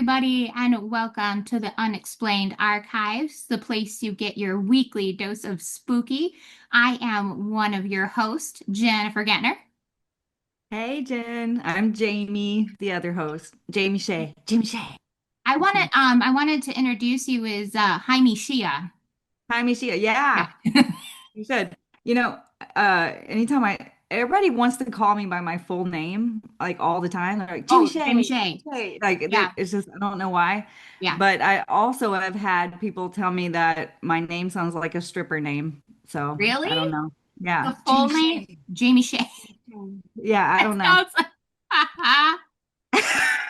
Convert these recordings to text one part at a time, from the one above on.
everybody, and welcome to the Unexplained Archives, the place you get your weekly dose of spooky. I am one of your hosts, Jennifer Gettner. Hey Jen, I'm Jamie, the other host. Jamie Shea. Jamie Shea. I wanted to introduce you as Jaime Shia. Hi, Mishia. Yeah. Yeah, you should. You know, anytime everybody wants to call me by my full name, like all the time. They're like, Jamie Oh, Jamie Shea, Shea. Shea. Like, Yeah, it's just, I don't know why. yeah. But I also have had people tell me that my name sounds like a stripper name. So Really? I don't know. The Yeah. full Jamie name? Shea. Jamie Shea. Yeah, I That don't know. sounds like.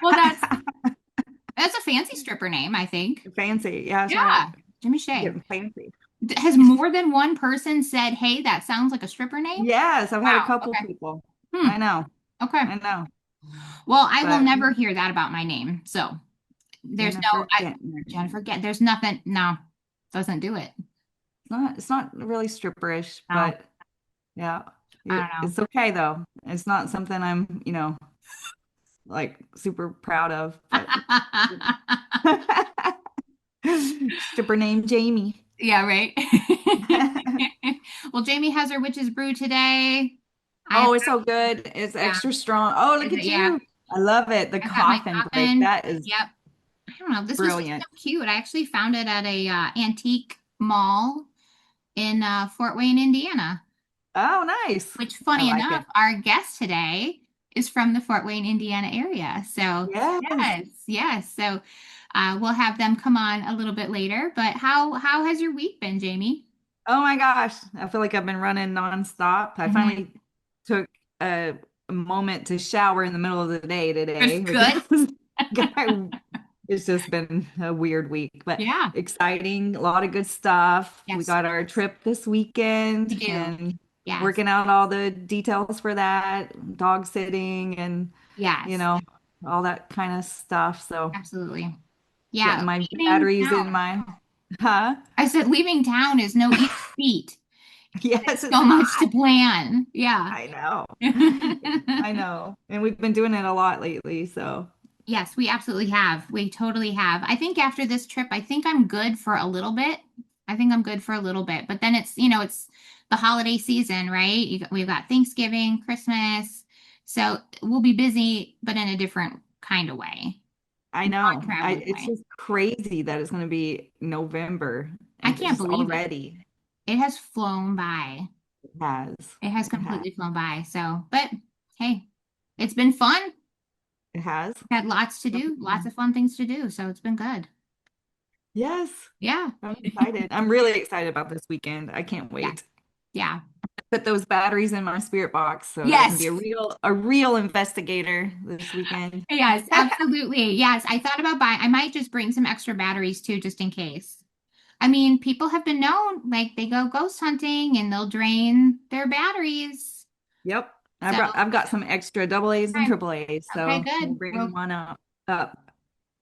Well, that's a fancy stripper name, I think. Fancy. Yeah, that's right. Yeah, Jimmy Shea. Getting fancy. Has more than one person said, "Hey, that sounds like a stripper name"? Yes, I've had a Wow. couple Okay. people. Hmm. I know. Okay. I know. Well, I will But never hear that about my name. So there's no, Jennifer I, Gentner. Jennifer, get there's nothing. No, doesn't do it. It's not really stripperish, No, but yeah. I don't know. It's okay though. It's not something I'm, like super proud of, but stripper named Jamie. Yeah, right. Well, Jamie has her witch's brew today. I have, Oh, it's so good. It's yeah, extra strong. Oh, look is it? at Yeah, you. I love it. The I've got my coffin break. coffin. That is Yep. I don't know. This was just so brilliant. cute. I actually found it at a antique mall in Fort Wayne, Indiana. Oh, nice. Which, I funny like enough, it. our guest today is from the Fort Wayne, Indiana area. So, Yes. yes, yes. So, we'll have them come on a little bit later. But how has your week been, Jamie? Oh my gosh. I feel like I've been running nonstop. I Hmm. finally took a moment to shower in the middle of the day It's today good. because it's just been a weird week, but Yeah. exciting. A lot of good stuff. We Yes, got our trip this weekend we do. and Yes. working out all the details for that, dog sitting and, you Yes. know, all that kind of stuff. So Absolutely. getting Yeah. my Leaving batteries in town. my, huh? I said leaving town is no easy feat. Yes, So it's much to not. plan. Yeah. I know. I know. And we've been doing it a lot lately, so Yes, we absolutely have. We totally have. I think after this trip, I think I'm good for a little bit. I think I'm good for a little bit. But then it's the holiday season, right? We've got Thanksgiving, Christmas. So we'll be busy, but in a different kind of way, I know. non-traveling It's way. just crazy that it's going to be November I and it's can't just believe it. already It has flown by. it has. It has It has. completely flown by. So, but hey, it's been fun. It has. Had lots to do, lots of fun things to do. So it's been good. Yes. Yeah. I'm excited. I'm really excited about this weekend. I can't Yeah. wait. Yeah. Put those batteries in my spirit box so that I can Yes. be a real investigator this weekend. Yes, absolutely. Yes, I thought about buying. I might just bring some extra batteries too, just in case. I mean, people have been known, like they go ghost hunting and they'll drain their batteries. Yep. So, I've got some extra double A's and okay, triple A's, okay, so we'll good. bring Well, one up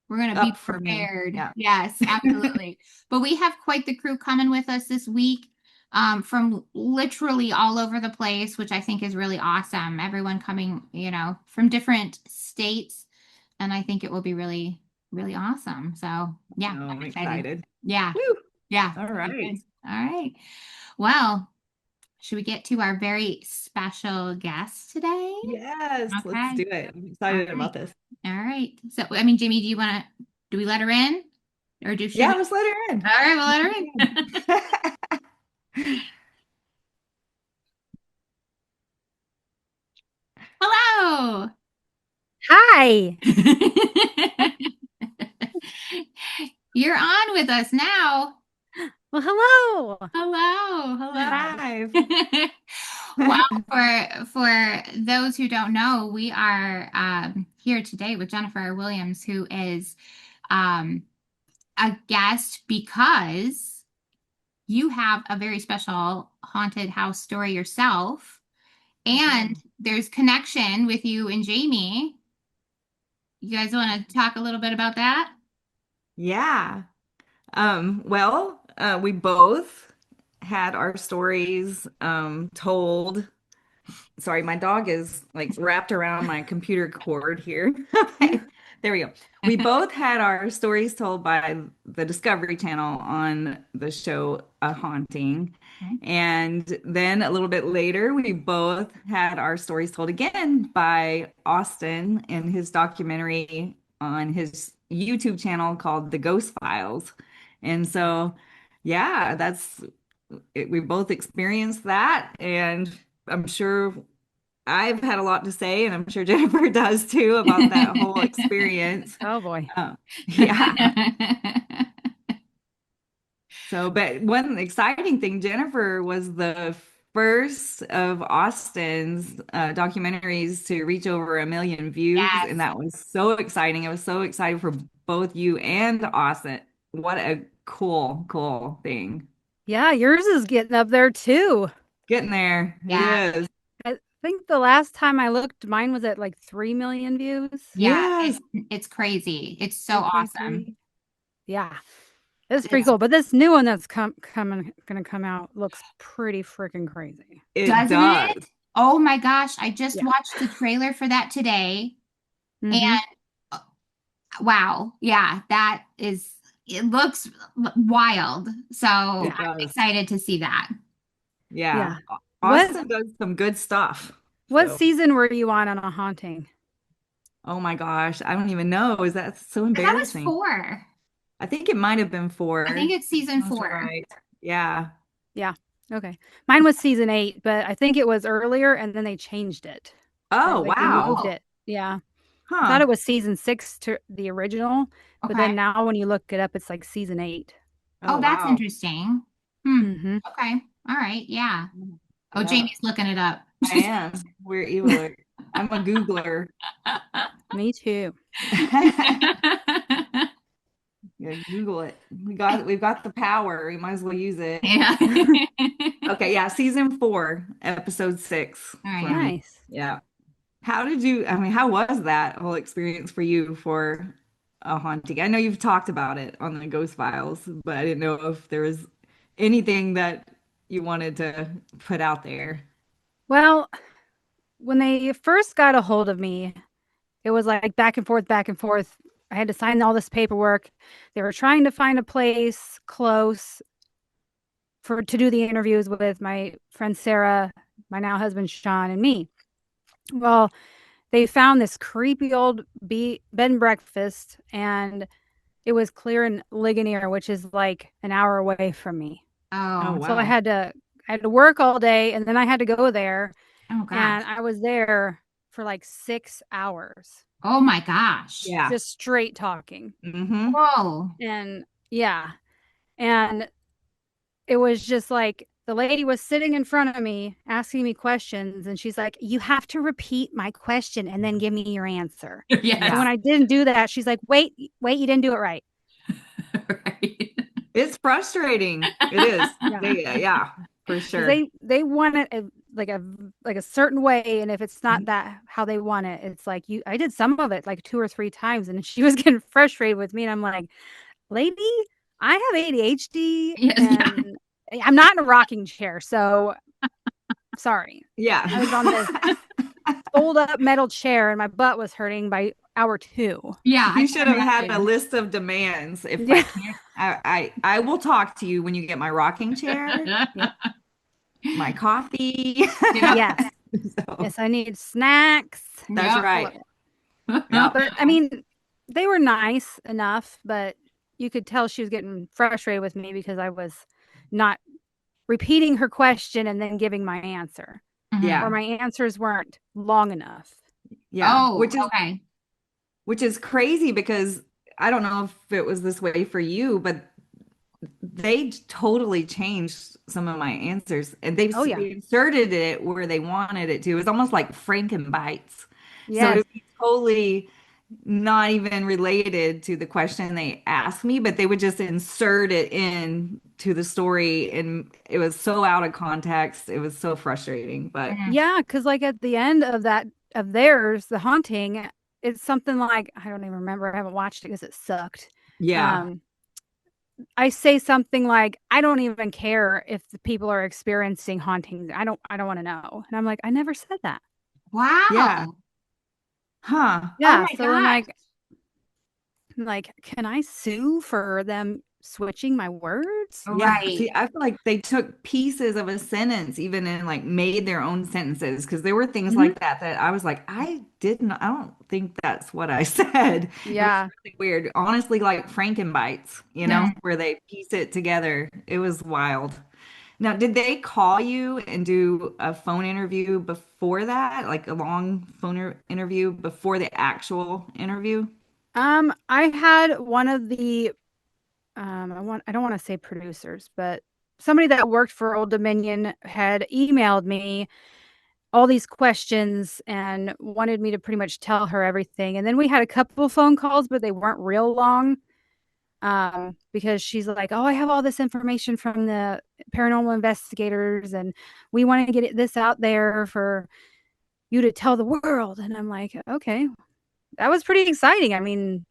we're gonna be up for me. prepared. Yeah. Yes, absolutely. But we have quite the crew coming with us this week, from literally all over the place, which I think is really awesome. Everyone coming, from different states, and I think it will be really, really awesome. So, yeah, Oh, I'm I'm excited. excited. Yeah, Woo! yeah, All really right. good. All right. Well, should we get to our very special guest today? Yes, let's Okay. do it. I'm All excited about right. this. All right. So, I mean, Jimmy, do we let her in? Or should Yeah, we? let's let her All in. right, we'll let Let her in. her in. Hello. Hi. You're on with us now. Well, hello. Hello, Hi. hello. Well, for those who don't know, we are here today with Jennifer Williams, who is um, a guest because you have a very special haunted house story yourself, I and do. there's connection with you and Jamie. You guys want to talk a little bit about that? Yeah. Well, we both had our stories told. Sorry, my dog is like wrapped around my computer cord here. There we go. We both had our stories told by the Discovery Channel on the show A Haunting. Okay. And then a little bit later, we both had our stories told again by Austin in his documentary on his YouTube channel called The Ghost Files. And so, yeah, we both experienced that. And I'm sure I've had a lot to say, and I'm sure Jennifer does too about that whole experience. Oh boy. Yeah. So, but one exciting thing, Jennifer was the first of Austin's documentaries to reach over 1 million views, and Yes. that was so exciting. I was so excited for both you and Austin. What a cool thing. Yeah, yours is getting up there too. Getting there. It Yeah. is. I think the last time I looked, mine was at like 3 million views. Yeah. Yes. It's crazy. It's so awesome. 3.3. Yeah. It's pretty It's cool. But this new one that's gonna come out looks pretty freaking crazy. It Doesn't does. it? Oh my gosh. I just Yeah. watched the trailer for that today. And Hmm. wow. Yeah, it looks wild. So It I'm does. excited to see that. Yeah. Yeah. What Austin does some good stuff. what So, season were you on A Haunting? oh my gosh, I don't even know. Is that so That was embarrassing? 4. I think it might have been I think 4. it's season Sounds 4. right. Yeah. Yeah. Okay. Mine was season 8, but I think it was earlier and then they changed it. Oh, Like they wow. moved Oh, it. Yeah. I thought Huh. it was season 6 to the original, but okay. then now when you look it up, it's like season 8. Oh, Oh, that's wow. interesting. Hmm. Hmm. Okay. All right. Yeah. Oh, Yeah, Jamie's looking it up. I am. We're evil. I'm a Googler. Me too. Yeah, Google it. We've got the power. We might as well use it. Yeah. Okay, yeah, season 4, episode 6 All right. from Nice. yeah. How was that whole experience for you for a haunting? I know you've talked about it on the Ghost Files, but I didn't know if there was anything that you wanted to put out there. Well, when they first got a hold of me, it was like back and forth, back and forth. I had to sign all this paperwork. They were trying to find a place close for to do the interviews with my friend Sarah, my now husband Sean, and me. Well, they found this creepy old bed and breakfast, and it was clear in Ligonier, which is like an hour away from me. Oh, Oh, So wow. I had to work all day, and then I had to go there, oh and gosh. I was there for like 6 hours, Oh my gosh. Yeah. just straight talking. Mm-hmm. Whoa. And yeah, and it was just like the lady was sitting in front of me asking me questions, and she's like, "You have to repeat my question and then give me your answer." So Yes. when Yeah. I didn't do that, she's like, wait, you didn't do it right." Right. It's frustrating. It is. Yeah, Yeah, for because sure. they want it like a certain way, and if it's not Mhm. that how they want it, it's like you. I did some of it like 2 or 3 times, and she was getting frustrated with me, and I'm like, "Lady, I have ADHD, Yes. Yeah. and I'm not in a rocking chair, so sorry." Yeah. I was on this fold up metal chair, and my butt was hurting by hour 2. Yeah. I You can should have had a imagine. list of demands. If I Yeah. can't, I will talk to you when you get my rocking chair, Yep. my coffee. Yep. Yes. So, Yes, I need snacks. that's Yep. All right. of it. Yep. But I mean, they were nice enough, but you could tell she was getting frustrated with me because I was not repeating her question and then giving my answer, Mhm. or Yeah. my answers weren't long enough. Yeah. Oh, okay. Which is crazy because I don't know if it was this way for you, but they totally changed some of my answers and Oh yeah. they inserted it where they wanted it to. It's almost like Frankenbites. So Yes. it'd be totally not even related to the question they asked me, but they would just insert it in to the story and it was so out of context. It was so frustrating, but Mhm. Yeah, because like at the end of that of theirs, the haunting, it's something like I don't even remember. I haven't watched it because it sucked. yeah. Um, I say something like, "I don't even care if the people are experiencing hauntings. I don't want to know." And I'm like, "I never said that." Yeah. Wow. Huh. Oh Yeah. my So then like gosh. Like, can I sue for them switching my words? Yeah, Right. see, I feel like they took pieces of a sentence even and like made their own sentences because there were things Hmm. like that that I was like, I don't think that's what I said. It was Yeah. really weird. Honestly, like Frankenbites, Mm. where they piece it together. It was wild. Now, did they call you and do a phone interview before that? Like a long interview before the actual interview? I had one of the I don't want to say producers, but somebody that worked for Old Dominion had emailed me all these questions and wanted me to pretty much tell her everything. And then we had a couple phone calls, but they weren't real long. Because she's like, "Oh, I have all this information from the paranormal investigators, and we want to this out there for you to tell the world." And I'm like, "Okay, that was pretty exciting." I mean,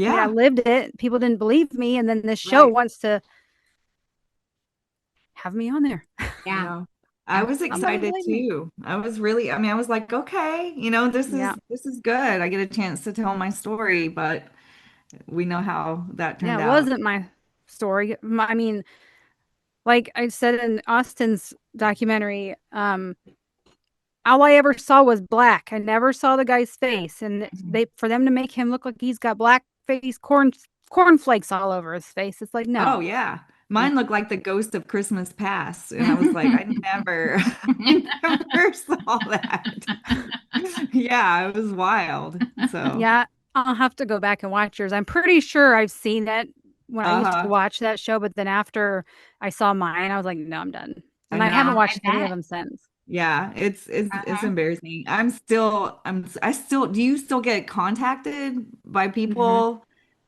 I Yeah, lived it. People didn't believe me, and then this show right. wants to have me on there. Yeah. Yeah. I was Somebody excited believe me. too. I was like, okay, Yeah, this is good. I get a chance to tell my story, but we know how that yeah, turned it out. wasn't my story. I mean, like I said in Austin's documentary, all I ever saw was black. I never saw the guy's face, and Mhm. they for them to make him look like he's got black face cornflakes all over his face. It's like Oh no. yeah. Mm. Mine looked like the ghost of Christmas past. And I was like, I never saw that. Yeah, it was wild. So, Yeah, I'll have to go back and watch yours. I'm pretty sure I've seen it when I used to uh-huh. watch that show, but then after I saw mine, I was like, no, I'm done. I And I Yeah, haven't know. I watched any of bet. them since. Yeah, it's Uh-huh. embarrassing. I still do you still get contacted by Hmm. people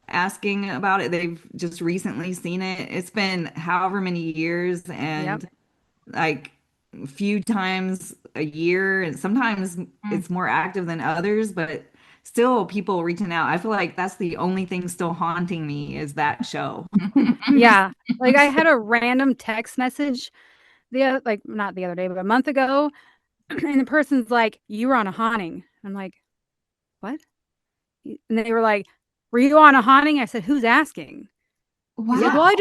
asking about it? They've just recently seen it. It's been however many years Yep. and like a few times a year, and sometimes Mm. it's more active than others, but still people reaching out. I feel like that's the only thing still haunting me is that show. Yeah. Like I had a random text message like not the other day, but a month ago, and the person's like, "You were on a haunting." I'm like, "What?" And they were like, "Were you on a haunting?" I said, "Who's asking?" He's like, Yeah. "Well, Wow.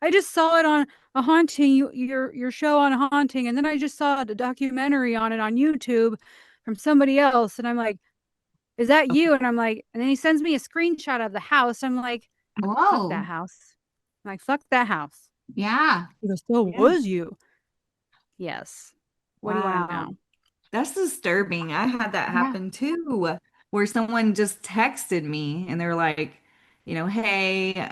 I just saw it on a haunting, your show on a haunting, and then I just saw the documentary on it on YouTube from somebody else." And I'm like, "Is that you?" And I'm like, and then he sends me a screenshot of the house. I'm like, "Fuck that Whoa. house." I'm like, "Fuck that house." Yeah. He goes, "So Yeah. was you?" Yes. What do you want to Wow. know? That's disturbing. I had that Yeah. happen too, where someone just texted me and they're like, hey,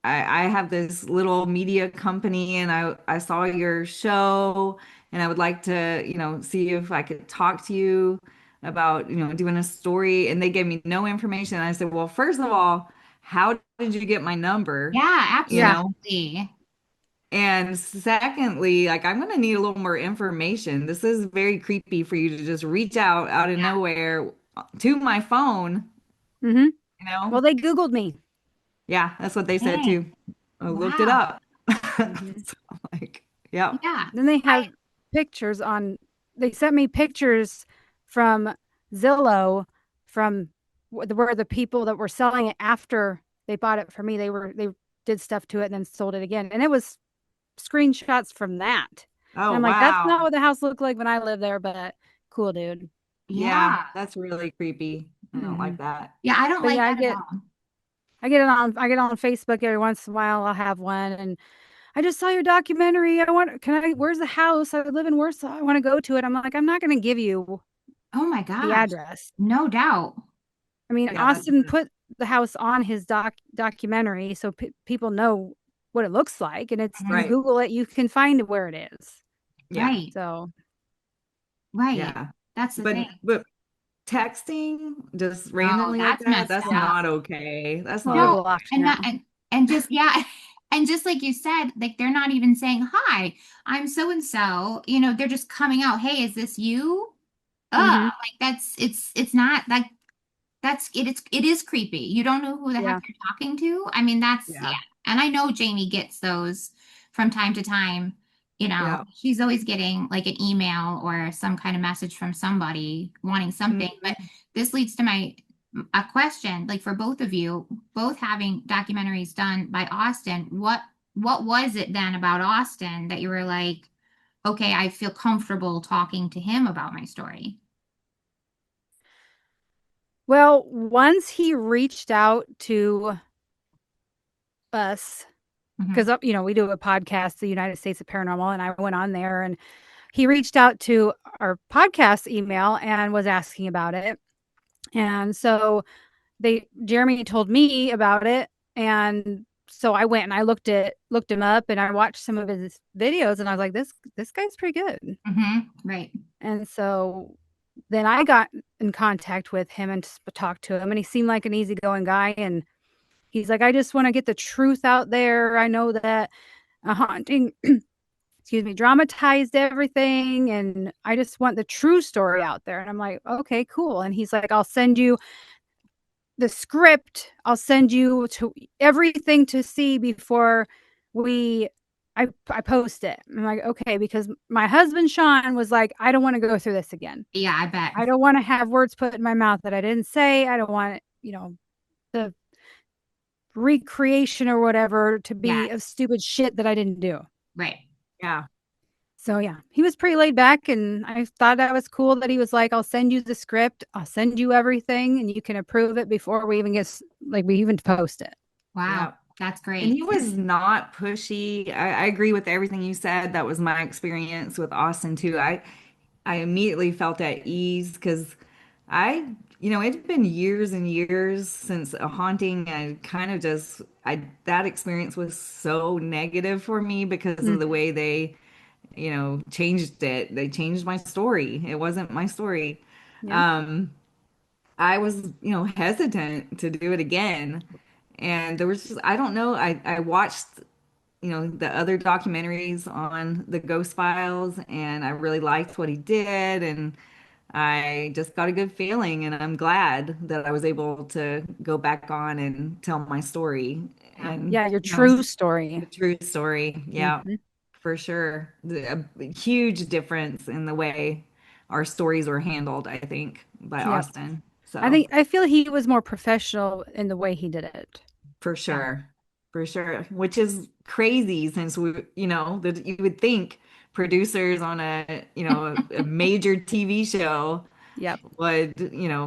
I have this little media company and I saw your show and I would like to, see if I could talk to you about, doing a story. And they gave me no information. And I said, well, first of all, how did you get my number? Yeah, You Yeah. know? absolutely. And secondly, like I'm gonna need a little more information. This is very creepy for you to just reach out of Yeah. nowhere to my phone, Mm-hmm. you know? Well, they Googled me. Yeah, that's what they said Dang. too. I looked it Wow. up. Hmm. So, like, yep. Yeah. Then they I had pictures on, they sent me pictures from Zillow from where the people that were selling it after they bought it from me, they did stuff to it and then sold it again. And it was screenshots from that. And Oh, I'm like, that's wow. not what the house looked like when I lived there, but cool, dude. Yeah, yeah. that's really creepy. I don't Hmm. like that. Yeah, I don't But like yeah, that at all. I get on Facebook every once in a while. I'll have one and I just saw your documentary. Where's the house? I live in Warsaw. I want to go to it. I'm like, I'm not going to give you Oh my the gosh. address. No doubt. I mean, Yeah, that's Austin put the house on his documentary so people know what it looks like. And it's, you Mhm. right. Google it, you can find where it is. Yeah, Right. So, Right. yeah. That's the thing. But texting just No, randomly like that's that, messed that's up. not okay. That's well, not they're No, okay. blocked and not now. and just yeah, and just like you said, like they're not even saying, "Hi, I'm so and so." They're just coming out, "Hey, is this you?" Hmm. Like it's not like it is creepy. You don't know who the heck Yeah. you're talking to. I mean, that's yeah. Yeah. And I know Jamie gets those from time to time. Yeah. She's always getting like an email or some kind of message from somebody wanting something. But Mhm. this leads to my a question, like for both of you, both having documentaries done by Austin, what was it then about Austin that you were like, okay, I feel comfortable talking to him about my story? Well, once he reached out to us, Hmm. because we do a podcast, the United States of Paranormal, and I went on there, and he reached out to our podcast email and was asking about it. And so Jeremy told me about it, and so I went and I looked him up, and I watched some of his videos, and I was like, this guy's pretty good. Right. And so then I got in contact with him and talked to him, and he seemed like an easygoing guy. And he's like, I just want to get the truth out there. I know that a haunting, excuse me, dramatized everything, and I just want the true story out there. And I'm like, okay, cool. And he's like, I'll send you the script. I'll send you to everything to see before we I post it. I'm like, okay, because my husband Sean was like, I don't want to go through this again. Yeah, I bet. I don't want to have words put in my mouth that I didn't say. I don't want, the recreation or whatever to Yeah, be of stupid shit that I didn't do. right. Yeah. So yeah, he was pretty laid back, and I thought that was cool that he was like, "I'll send you the script, I'll send you everything, and you can approve it before we even we even post it." Wow, Yeah. that's And great. he was not pushy. I agree with everything you said. That was my experience with Austin too. I immediately felt at ease because it'd been years and years since a haunting. I kind of just, I that experience was so negative for me because of the Mhm. way they, changed it. They changed my story. It wasn't my story. Yep. Um, I was, hesitant to do it again. And there was just, I don't know, I watched, the other documentaries on the Ghost Files, and I really liked what he did. And I just got a good feeling, and I'm glad that I was able to go back on and tell my story Yeah. and, Yeah, your you know, true story. the true story. Yeah, Mhm. for sure. A huge difference in the way our stories were handled, I think, by Yep. Austin. So. I feel he was more professional in the way he did it. For Yeah. sure. For sure. Which is crazy since that you would think producers on a major TV show Yep. would,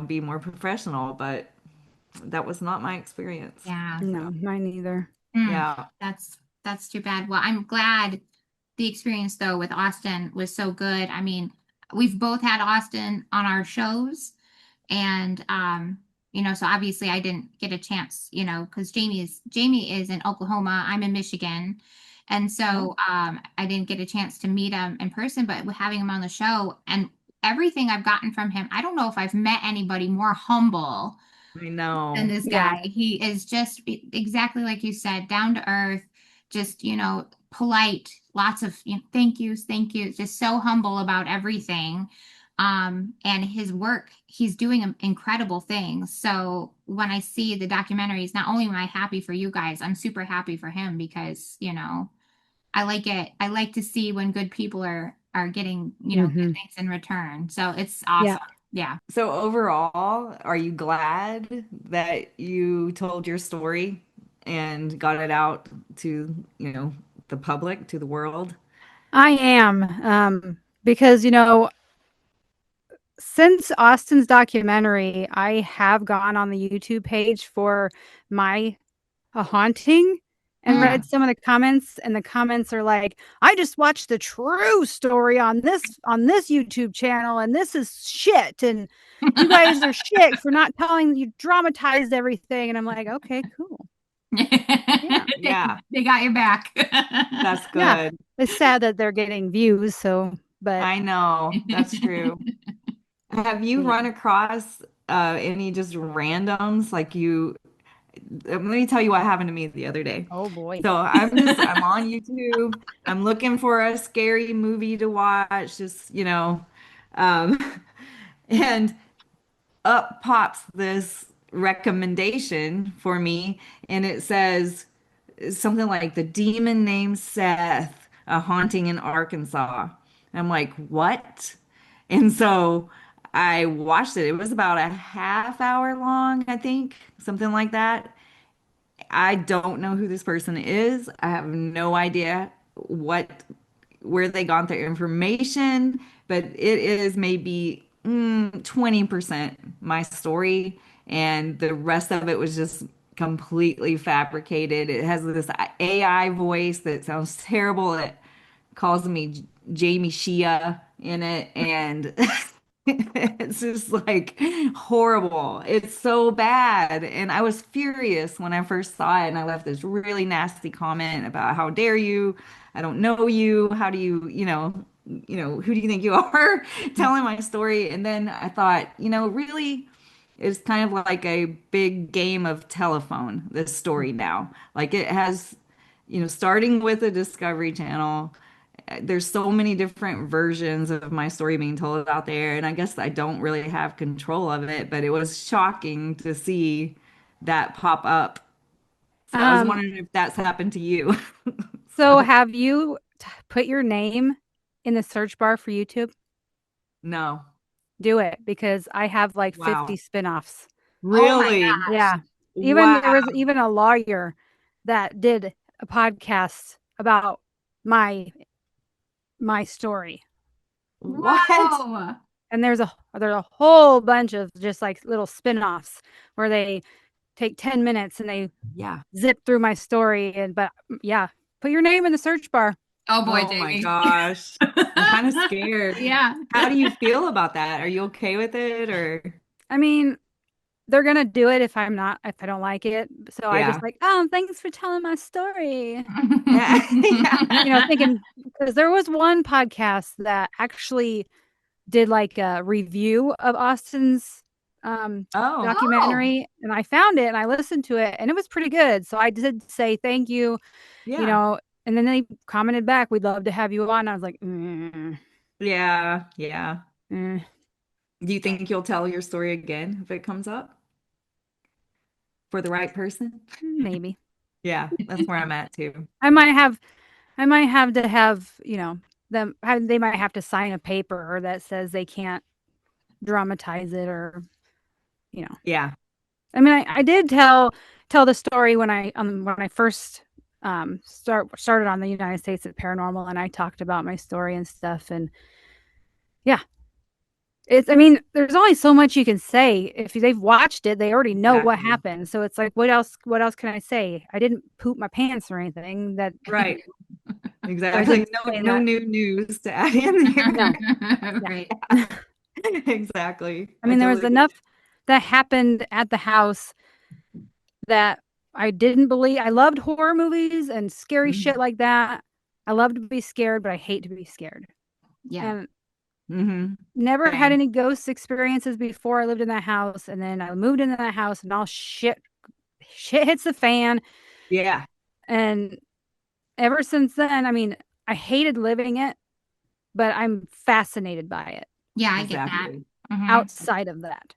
be more professional, but that was not my experience. Yeah. No, So, mine either. Mm, yeah. that's too bad. Well, I'm glad the experience though with Austin was so good. I mean, we've both had Austin on our shows, and so obviously I didn't get a chance, because Jamie is in Oklahoma, I'm in Michigan. And Oh, so I didn't get a chance to meet him in person, but with having him on the show and everything I've gotten from him, I don't know if I've met anybody more humble I than know. this Yeah. guy. He is just exactly like you said, down to earth, just, polite, lots of thank you, just so humble about everything. And his work, he's doing incredible things. So when I see the documentaries, not only am I happy for you guys, I'm super happy for him because, I like it. I like to see when good people are getting, good Hmm. things in return. So it's Yeah. awesome. Yeah. So overall, are you glad that you told your story and got it out to, the public, to the world? I am. Because, since Austin's documentary, I have gone on the YouTube page for my a haunting and Mm. Yeah. read some of the comments, and the comments are like, I just watched the true story on this YouTube channel, and this is shit, and you guys are shit for not telling, you dramatized everything. And I'm like, okay, cool. Yeah. Yeah. They got your back. That's Yeah. good. It's sad that they're getting views, so but I know. That's true. Have you yeah. run across any just randoms like let me tell you what happened to me the other day. Oh boy. So I'm on YouTube. I'm looking for a scary movie to watch, just, um, and up pops this recommendation for me, and it says something like "The Demon Named Seth, a Haunting in Arkansas." I'm like, what? And so I watched it. It was about a half hour long, I think, something like that. I don't know who this person is. I have no idea where they got their information, but it is maybe 20% my story, and the rest of it was just completely fabricated. It has this AI voice that sounds terrible. It calls me Jamie Shia in it, and it's just like horrible. It's so bad. And I was furious when I first saw it, and I left this really nasty comment about how dare you? I don't know you. How do you, who do you think you are telling my story? And then I thought, really, it's kind of like a big game of telephone, this story now. Like it has, starting with the Discovery Channel, there's so many different versions of my story being told out there, and I guess I don't really have control of it, but it was shocking to see that pop up. So I was Um, wondering if that's happened to you. so So, have you put your name in the search bar for YouTube? no. Do it because I have like 50 Wow. spin-offs. Oh my Really? gosh. Yeah. Even there Wow. was even a lawyer that did a podcast about my my story. What? Whoa. And there's a whole bunch of just like little spin-offs where they take 10 minutes and they Yeah. zip through my story and but yeah, put your name in the search bar. Oh boy, Oh my Jamie. gosh. I'm kind of scared. Yeah. How do you feel about that? Are you okay with it or? I mean, they're gonna do it if I don't like it. So I just Yeah. like, oh, thanks for telling my story. Yeah. Yeah. Thinking because there was one podcast that actually did like a review of Austin's Oh, Oh, documentary, and I found it and I listened to it and it was pretty good. So I did say thank you, you yeah. know, and then they commented back, "We'd love to have you on." I was like, Yeah. Yeah. eh, Do you think you'll tell your story again if it comes up for the right person? maybe Yeah, that's where I'm at too. I might have I might have to have they might have to sign a paper that says they can't dramatize it or you know Yeah. I mean, I did tell the story when I first started on the United States at Paranormal, and I talked about my story and stuff. And yeah, it's I mean, there's only so much you can say. If they've watched it, they already know what Exactly. happened. So it's like, what else can I say? I didn't poop my pants or anything. That Right. doesn't Exactly. No, say no that. new news to add in No, right. yeah. there. Exactly. I I mean, there was totally get enough that happened at the house that I didn't believe. I loved horror movies and scary it. shit like that. I love to be scared, but I hate to be scared. Yeah. And Mm-hmm. never had Same. any ghost experiences before I lived in that house. And then I moved into that house and all shit hits the fan. Yeah, And ever since then, I mean, I hated living it, but I'm fascinated by it Yeah, I get that. exactly. outside of that.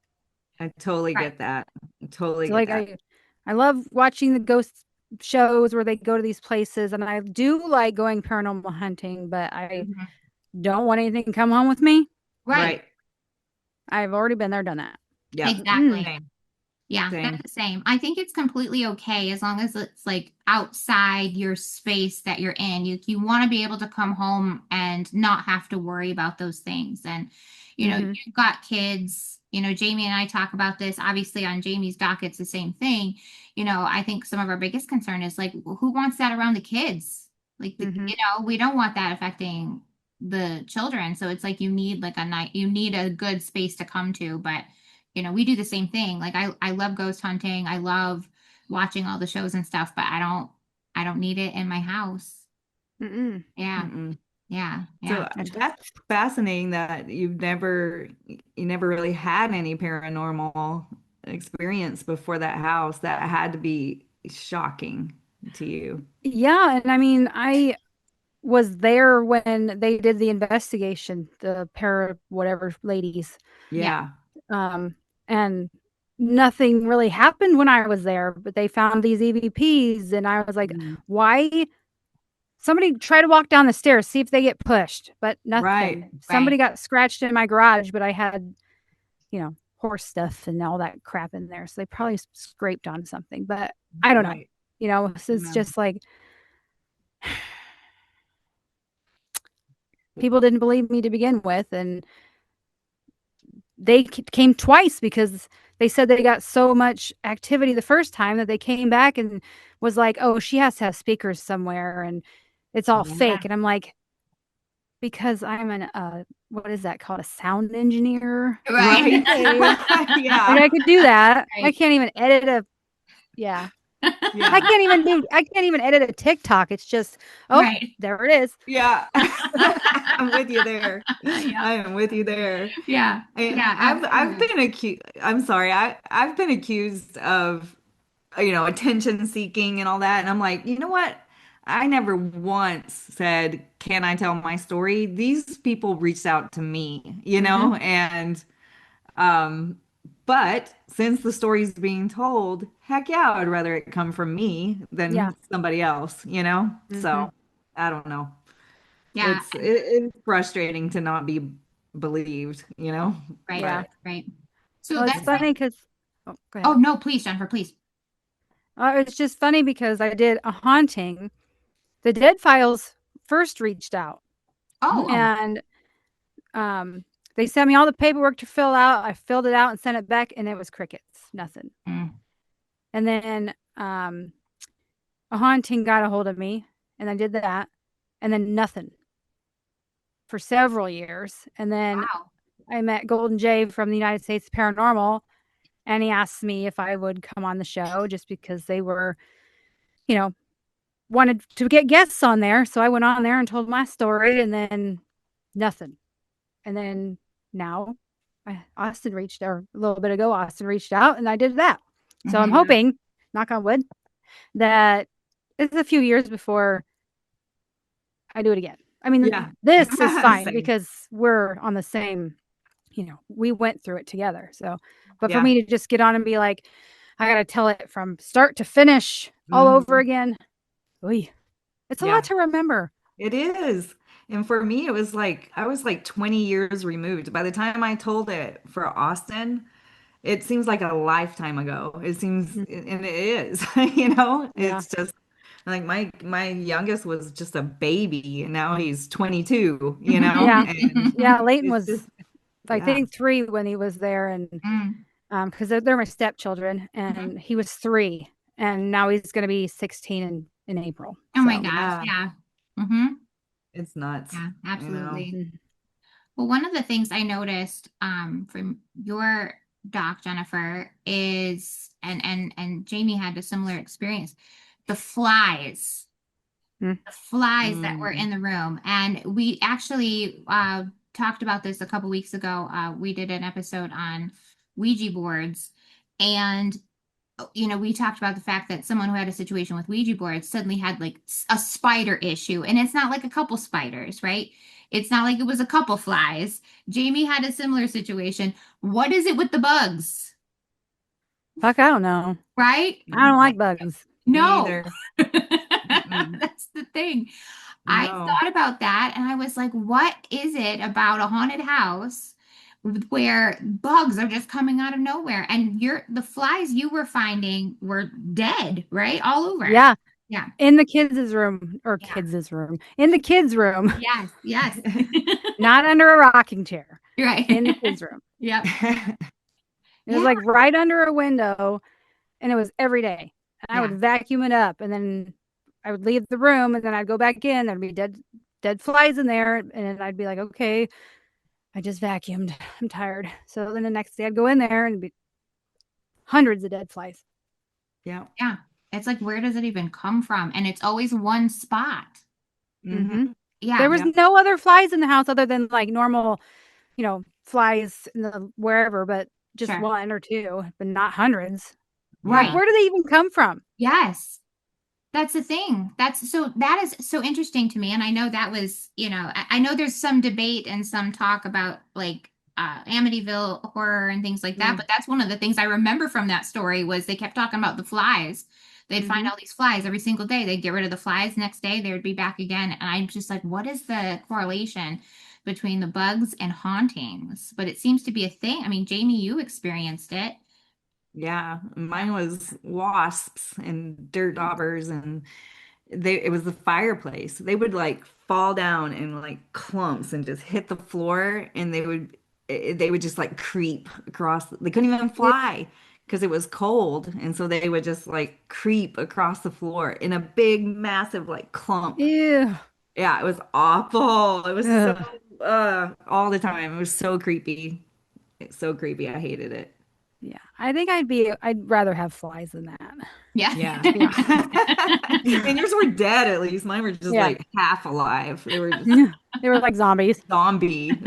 I totally Right. get that. I totally So get like that. I love watching the ghost shows where they go to these places and I do like going paranormal hunting, but I Mhm. don't want anything to come home with me. Right. Right. I've already been there, done that. Yeah. Mm-mm. Exactly. Same. Yeah, they're Same. the same. I think it's completely okay as long as it's like outside your space that you're in. You want to be able to come home and not have to worry about those things. And Mm-hmm. you've got kids. Jamie and I talk about this. Obviously, on Jamie's dock, it's the same thing. I think some of our biggest concern is like, who wants that around the kids? Like, Mm-hmm. we don't want that affecting the children. So it's like you need like a night, you need a good space to come to, but we do the same thing. Like I love ghost hunting. I love watching all the shows and stuff, but I don't need it in my house. Mm-mm. Yeah. Mm-mm. Yeah. So Yeah. that's fascinating that you never really had any paranormal experience before that house. That had to be shocking to you. Yeah, and I mean, I was there when they did the investigation, the para whatever ladies, Yeah. Yeah. um, and nothing really happened when I was there, but they found these EVPs, and I was like, Mhm. why? Somebody try to walk down the stairs, see if they get pushed, but Right. nothing. Somebody Right. got scratched in my garage, but I had horse stuff and all that crap in there. So they probably scraped on something, but I don't know. Right. So it's Yeah. just like people didn't believe me to begin with, and they came twice because they said they got so much activity the first time that they came back and was like, "Oh, she has to have speakers somewhere, and it's all Yeah. fake." And I'm like, because I'm an what is that called? A sound engineer. Right. Right. Okay. Like Yeah. I could do that. I Right. can't even edit a yeah. I Yeah. can't even do I can't even edit a TikTok. It's just, oh, Right. there it is. Yeah. I'm with you there. Yeah. I am with you there. Yeah. Yeah, I've absolutely. been accused. I'm sorry. I've been accused of attention seeking and all that. And I'm like, you know what? I never once said, "Can I tell my story?" These people reached out to me, Hmm. and um, but since the story's being told, heck yeah, I would rather it come from me Yeah. than somebody else. Hmm. So I don't know. Yeah. It's frustrating to not be believed. Right. Yeah. But Right. So Well, it's that's like, funny because oh, go oh ahead. no, please, Jennifer, please. It's just funny because I did a haunting. The Dead Files first reached out, Oh. mm, and they sent me all the paperwork to fill out. I filled it out and sent it back, and it was crickets, nothing. Mm. And then a haunting got a hold of me, and I did that, and then nothing for several years. And then Wow. I met Golden Jay from the United States Paranormal, and he asked me if I would come on the show just because they were, you know, wanted to get guests on there. So I went on there and told my story, and then nothing. And then now Austin reached, or a little bit ago, Austin reached out and I did that. So I'm Hmm. yeah, hoping, knock on wood, that it's a few years before I do it again. I mean, yeah, this is fine same. because we're on the same, we went through it together. So, but for Yeah, me to just get on and be like, I got to tell it from start to finish all over hmm again, oy, it's a lot yeah, to remember. it is. And for me, it was like I was like 20 years removed. By the time I told it for Austin, it seems like a lifetime ago. It seems, Mhm. and it is. Yeah. It's just like my youngest was just a baby, and now he's 22. Yeah. And Yeah. Leighton it's was, just, I yeah, think, 3 when he was there. And Mm. because they're my stepchildren, Mhm. and he was 3, and now he's going to be 16 in April. Oh my So, gosh. yeah, Yeah. Hmm. it's nuts. Yeah, You know. absolutely. mhm. Well, one of the things I noticed from your doc, Jennifer, is and Jamie had a similar experience. The flies, Mhm. the flies that were Mm, in the room, and we actually talked about this a couple weeks ago. We did an episode on Ouija boards, and we talked about the fact that someone who had a situation with Ouija boards suddenly had like a spider issue. And it's not like a couple spiders, right? It's not like it was a couple flies. Jamie had a similar situation. What is it with the bugs, Fuck, I don't know. right? I don't mm, like bugs. me No. either. Mm-mm. That's the thing. I No. thought about that and I was like, what is it about a haunted house where bugs are just coming out of nowhere? And the flies you were finding were dead, right? All over. Yeah. Yeah. In the kids' room, or Yeah. kids' room, in the kids' room, Yes. Yes. not under a rocking chair, in the Right. kids' room. Yep. It was Yeah. like right under a window, and it was every day. And I would Yeah. vacuum it up, and then I would leave the room, and then I'd go back in. There'd be dead flies in there, and I'd be like, okay, I just vacuumed. I'm tired. So then the next day I'd go in there and it'd be hundreds of dead flies. Yeah. Yeah. It's like, where does it even come from? And it's always one spot. Hmm. Hmm. There Yeah. was Yeah. no other flies in the house other than like normal, flies in the wherever, but just Sure. one or two, but not hundreds. Like, Right. Yeah. where do they even come from? Yes. That's the thing. That is so interesting to me. And I know that was, I know there's some debate and some talk about like Amityville horror and things like that, Mm-hmm. but that's one of the things I remember from that story was they kept talking about the flies. They'd find all these flies every single day. They'd get rid of the flies. Next day they would be back again. And I'm just like, what is the correlation between the bugs and hauntings, but it seems to be a thing. I mean, Jamie, you experienced it. Yeah, Yeah. mine was wasps and dirt daubers, and it was the fireplace. They would like fall down in like clumps and just hit the floor, and they would just like creep across. They couldn't even Ew. fly because it was cold, and so they would just like creep across the floor in a big, massive like clump. Ew. Yeah, it was awful. It was so Ugh. all the time. It was so creepy. It's so creepy. I hated it. Yeah. I think I'd rather have flies than that, Yeah. Yeah. to be honest. And yours were dead at least. Mine were just Yeah. like half alive. They were just They were like zombies. zombie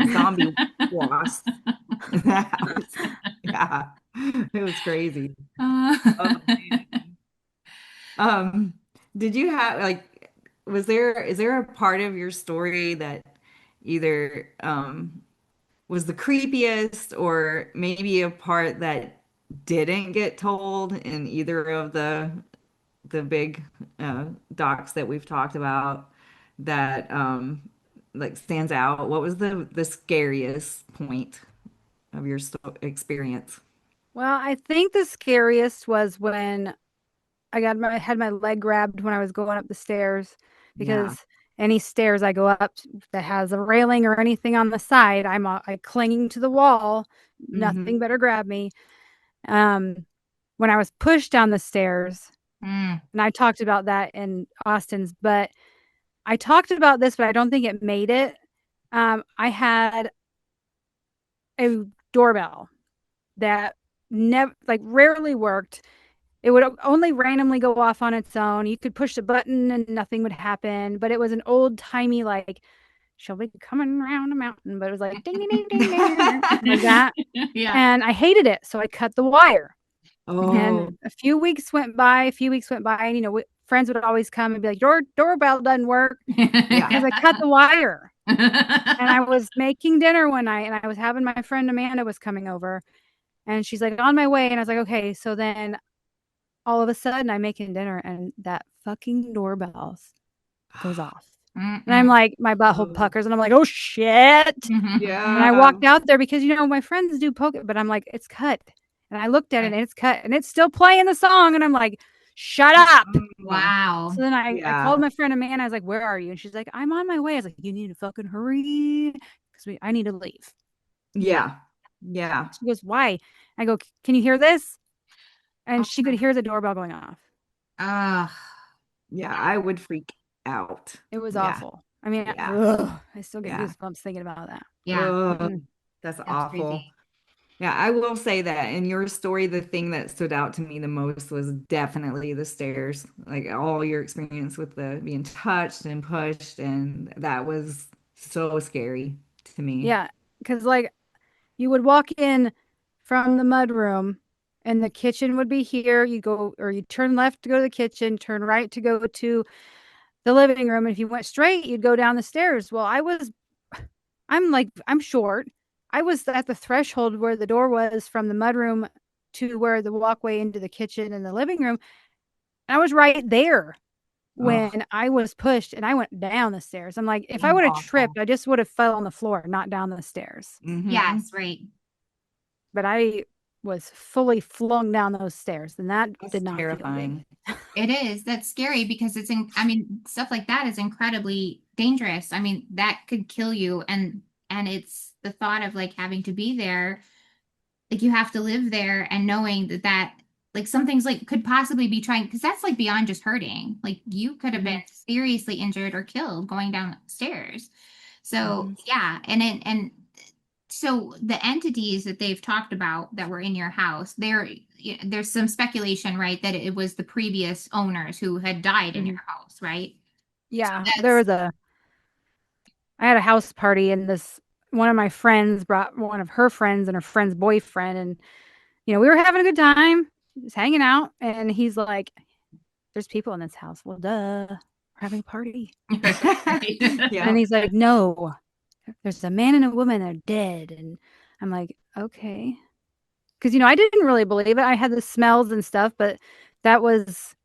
wasps in the house. Yeah. It was crazy. Uh, Oh man. Um, did you have like is there a part of your story that either was the creepiest or maybe a part that didn't get told in either of the big docs that we've talked about that like stands out? What was the scariest point of your experience? Well, I think the scariest was when had my leg grabbed when I was going up the stairs Yeah. because any stairs I go up that has a railing or anything on the side, I clinging to the wall. Nothing Hmm. better grab me. Um, when I was pushed down the stairs, mm, and I talked about that in Austin's, but I talked about this, but I don't think it made it. I had a doorbell that never, like, rarely worked. It would only randomly go off on its own. You could push the button and nothing would happen. But it was an old timey, like, she'll be coming around a mountain. But it was like ding, ding, ding, ding, ding, like that. yeah. And I hated it. So I cut the wire. And Oh, a few weeks went by, and friends would always come and be like, "Your doorbell doesn't work," yeah. because I cut the wire. And I was making dinner one night, and I was having my friend Amanda was coming over, and she's like, "On my way," and I was like, "Okay." So then all of a sudden I'm making dinner and that fucking doorbell goes off. And I'm Mm-mm. like, my butthole Oh, puckers and I'm like, oh shit. And I yeah. walked out there because, my friends do poke it, but I'm like, it's cut. And I looked at it Right. and it's cut and it's still playing the song. And I'm like, shut up. Oh, Wow. So then I called yeah. my friend Amanda. I was like, where are you? And she's like, I'm on my way. I was like, you need to fucking hurry because I need to leave. Yeah. Yeah. Yeah. She goes, why? I go, can you hear this? Oh, And she could hear the doorbell going off. uh, Yeah. I would freak out. It was Yeah. awful. I mean, Yeah. ugh, I still get Yeah. goosebumps thinking about that. yeah. Oh, Mm-mm. that's That's awful. crazy. Yeah, I will say that in your story, the thing that stood out to me the most was definitely the stairs. Like all your experience with the being touched and pushed, and that was so scary to me. Yeah, because like you would walk in from the mud room and the kitchen would be here. You go or you turn left to go to the kitchen, turn right to go to the living room. And if you went straight, you'd go down the stairs. Well, I'm short. I was at the threshold where the door was from the mud room to where the walkway into the kitchen and the living room. And I was right there Oh, when I was pushed and I went down the stairs. I'm like, if I that's would have awful. tripped, I just would have fell on the floor, not down the stairs. Mm-hmm. Yes, right. But I was fully flung down those stairs, and that That's did not feel good. terrifying. It is. That's scary because I mean, stuff like that is incredibly dangerous. I mean, that could kill you and it's the thought of like having to be there, like you have to live there and knowing that like some things like could possibly be trying because that's like beyond just hurting. Like you could have Hmm. been seriously injured or killed going downstairs. So Hmm. yeah, and so the entities that they've talked about that were in your house, there's some speculation, right, that it was the previous owners who had died in Hmm. your house, right? So Yeah, that's I had a house party, and one of my friends brought one of her friends and her friend's boyfriend, and we were having a good time, just hanging out, and he's like, "There's people in this house." Well, duh, we're having a party, and then Yeah. he's like, "No, there's a man and a woman. They're dead," and I'm like, "Okay." Because I didn't really believe it. I had the smells and stuff, but that was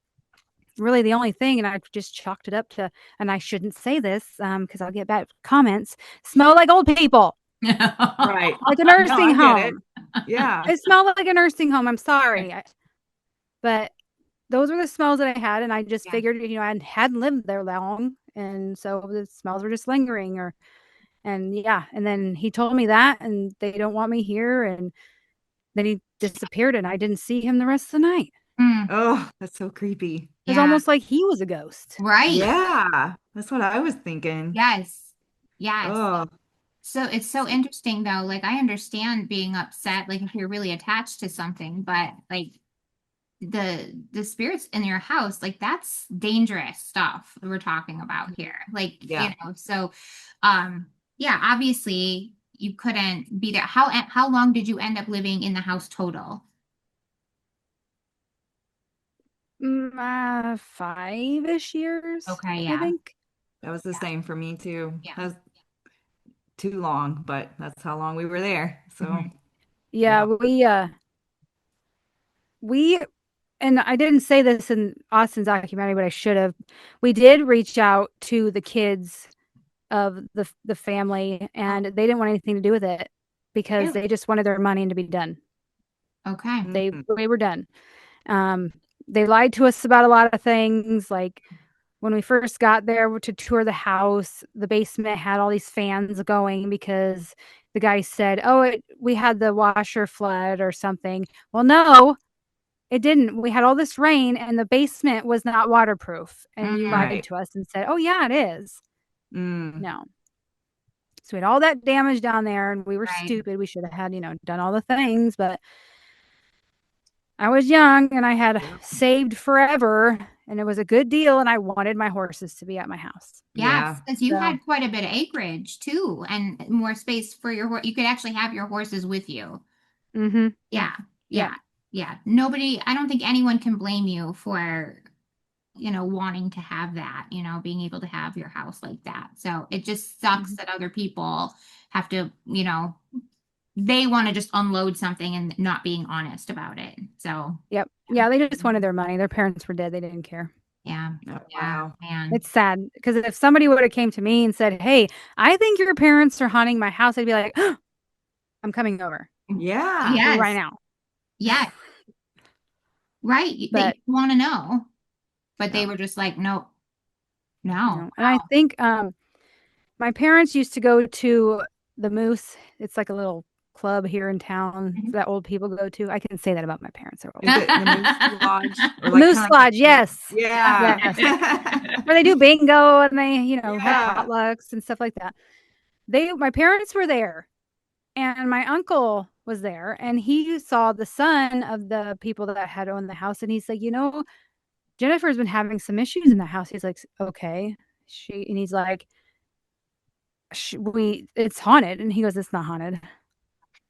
really the only thing, and I just chalked it up to, and I shouldn't say this because I'll get bad comments. Smell like old people, Right. like a No, I nursing get it. home. Yeah. It smelled like a nursing home. I'm sorry, but those were the smells that I had, and I just Yeah. figured, I hadn't lived there long, and so the smells were just lingering. And yeah, and then he told me that, and they don't want me here, and then he disappeared, and I didn't see him the rest of the night. Mm, Oh, that's so creepy. It was yeah. almost like he was a ghost. Right. Yeah, that's what I was thinking. Yes. Yes. Oh, So it's so interesting though. Like I understand being upset, like if you're really attached to something, but like the spirits in your house, like that's dangerous stuff we're talking about here. Like, yeah. so yeah, obviously you couldn't be there. How long did you end up living in the house total? 5-ish years, Okay, I yeah. think. That was the Yeah. same for me too. Yeah. That was too long, but that's how long we were there. So, Mhm. Yeah, yeah. we and I didn't say this in Austin's documentary, but I should have. We did reach out to the kids of the family, Oh, and they didn't want anything to do with it because really? they just wanted their money and to be done. Okay. Mhm. They were done. Um, they lied to us about a lot of things. Like when we first got there to tour the house, the basement had all these fans going because the guy said, "Oh, we had the washer flood or something." Well, no, it didn't. We had all this rain, and the basement was not waterproof. And you Mm, lied Right. to us and said, "Oh, yeah, it is." Mm. No. So we had all that damage down there, and we were right. stupid. We should have had, done all the things, but I was young and I had Yep. saved forever, and it was a good deal, and I wanted my horses to be at my house. Yeah. Yes, because you So, had quite a bit of acreage too, and more space for your horse. You could actually have your horses with you. mm-hmm. Yeah, Yep. yeah, yeah. Nobody, I don't think anyone can blame you for, wanting to have that, being able to have your house like that. So it just sucks Mhm. that other people have to, they want to just unload something and not being honest about it. So, Yep. Yeah, they just wanted their money. Their parents were dead. They didn't care. yeah, Oh, yeah, wow. man. It's sad because if somebody would have came to me and said, "Hey, I think your parents are haunting my house," I'd be like, "I'm coming over Yeah. right Yes, now." yeah, right. That you But want to know, but they no, were just like, nope, no, no. And I think my parents used to go to the Moose. It's like a little club here in town wow. that old people go to. I can say that about my parents. They're old. Is it the Moose Lodge or The like Moose kind of like Lodge, yes. yeah. Yes. Where they do bingo and they, have Yeah. potlucks and stuff like that. My parents were there and my uncle was there and he saw the son of the people that had owned the house and he's like, Jennifer's been having some issues in the house. He's like, okay. And he's like, it's haunted. And he goes, it's not haunted.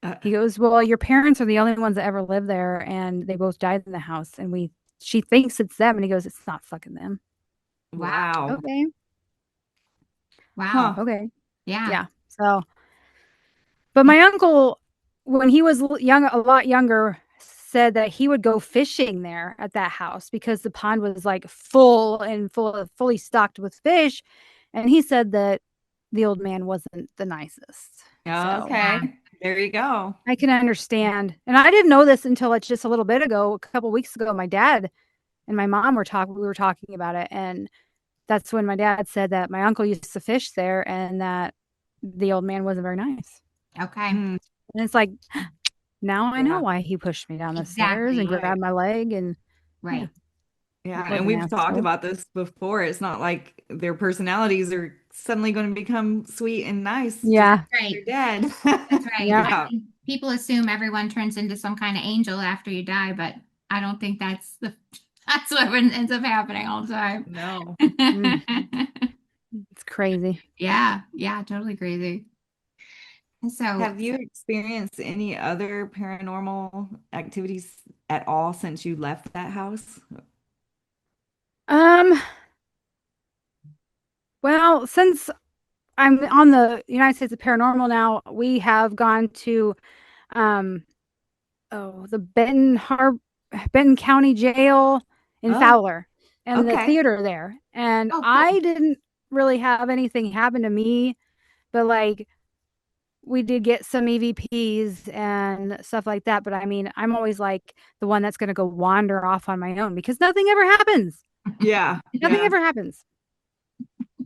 Uh, He goes, well, your parents are the only ones that ever lived there and they both died in the house. And she thinks it's them. And he goes, it's not fucking them. wow. Okay. Huh. Okay. Yeah. Yeah. So, but my uncle, when he was young, a lot younger, said that he would go fishing there at that house because the pond was like fully stocked with fish. And he said that the old man wasn't the nicest. So Yeah. Okay. There you go. I can understand. And I didn't know this until it's just a little bit ago, a couple weeks ago. My dad and my mom we were talking about it. And that's when my dad said that my uncle used to fish there and that the old man wasn't very nice. Okay. Mm, And it's like, now I know yeah. why he pushed me down the stairs and Exactly. Right. grabbed my leg. And yeah, Right. Yeah. was And Right. an we've talked asshole. about this before. It's not like their personalities are suddenly going to become sweet and nice just Yeah. because Right. they're dead. That's right. Yeah. I Yeah. mean, people assume everyone turns into some kind of angel after you die, but I don't think that's what ends up happening all the time. No. Mm, it's crazy. Yeah, yeah, totally crazy. So, Have you experienced any other paranormal activities at all since you left that house? Um, well, since I'm on the United States of Paranormal now, we have gone to um the Benton County Jail in Oh, Fowler. and the Okay. theater there. And Oh, I cool. didn't really have anything happen to me, but like we did get some EVPs and stuff like that. But I mean, I'm always like the one that's going to go wander off on my own because nothing ever happens. Yeah. Nothing Yeah. ever happens.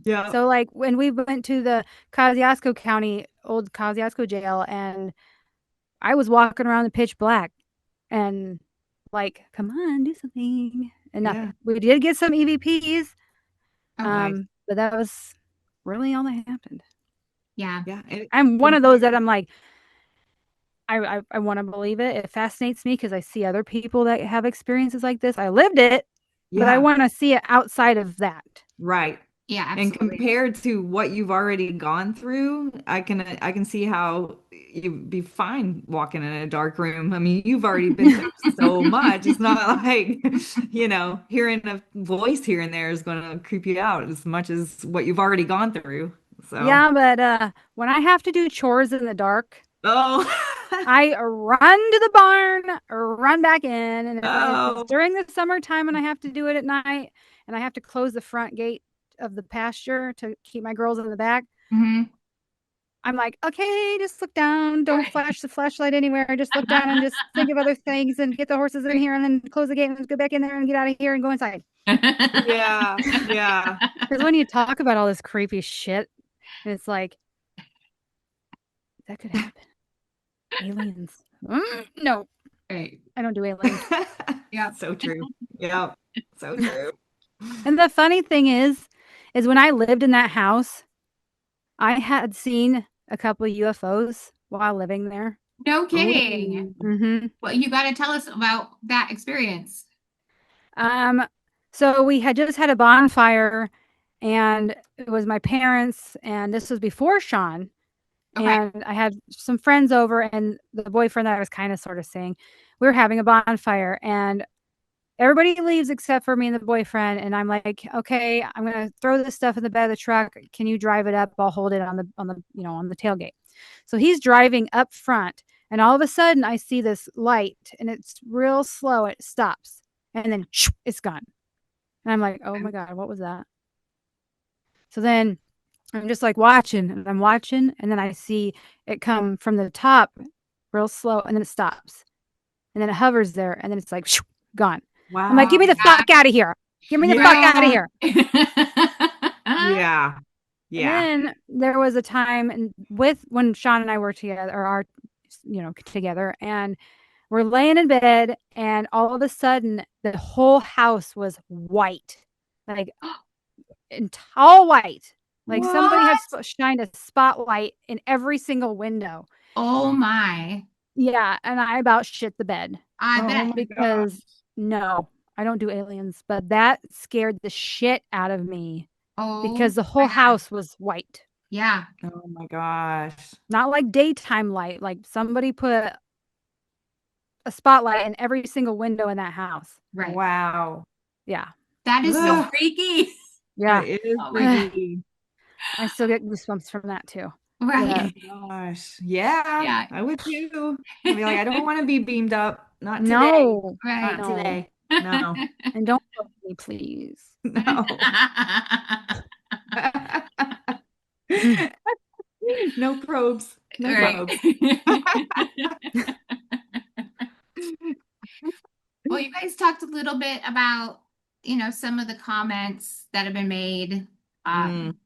Yeah. So like when we went to the Kosciuszko County, old Kosciuszko jail, and I was walking around the pitch black and like, come on, do something. And Yeah. nothing. We did get some EVPs, Okay. Nice. but that was really all that happened. Yeah. Yeah. And I'm one of those that compared. I'm like, I want to believe it. It fascinates me because I see other people that have experiences like this. I lived it, but I Yeah. want to see it outside of that. Right. Yeah, And absolutely. compared to what you've already gone through, I can see how you'd be fine walking in a dark room. I mean, you've already been through so much. It's not like, hearing a voice here and there is going to creep you out as much as what you've already gone through. So, Yeah, but when I have to do chores in the dark, oh, I run to the barn, run back in, and if it's oh, during the summertime and I have to do it at night, and I have to close the front gate of the pasture to keep my girls in the back, Hmm. I'm like, okay, just look down. Don't flash the flashlight anywhere. Just look down and just think of other things and get the horses in here and then close the gate and go back in there and get out of here and go inside. yeah, yeah. Because when you talk about all this creepy shit, it's like, that could happen. Aliens. No, Right. I don't do aliens. Yep. So true. Yeah, so true. And the funny thing is when I lived in that house, I had seen a couple of UFOs while living there. No kidding. Ooh, Hmm. Well, you got to tell us about that experience. Um, so we had just had a bonfire, and it was my parents, and this was before Sean. Okay. And I had some friends over, and the boyfriend that I was kind of sort of saying, we were having a bonfire, and everybody leaves except for me and the boyfriend. And I'm like, okay, I'm gonna throw this stuff in the bed of the truck. Can you drive it up? I'll hold it on the tailgate. So he's driving up front, and all of a sudden I see this light, and it's real slow. It stops, and then it's gone. And I'm like, oh my God, what was that? So then I'm just like watching, and I'm watching, and then I see it come from the top real slow, and then it stops, and then it hovers there, and then it's like gone. I'm like, wow. give me Oh the my fuck out of here. Get me the fuck God. out of Yeah, here. Right. yeah, And yeah. then there was a time with when Sean and I were together, or are, together, and we're laying in bed, and all of a sudden the whole house was white, like all white. Like somebody had What? shined a spotlight in every single window. Oh my. Yeah, and I about shit the bed I Oh bet. my gosh. because no, I don't do aliens, but that scared the shit out of me Oh because the my whole God. house was white. Yeah. Oh my gosh. Not like daytime light, like somebody put a spotlight in every single window in that house. Right. Wow. Yeah. That is so Ugh, freaky. Yeah. it is Oh my God. freaky. I still get goosebumps from that too. Oh But Right. my gosh. Yeah, Yeah. I would too. I'd be like, I don't want to be beamed up. Not today. no, Right. Not no. today. No. And don't poke me, please. No. No probes. No Right. probes. Well, you guys talked a little bit about, some of the comments that have been made. Mm, Um,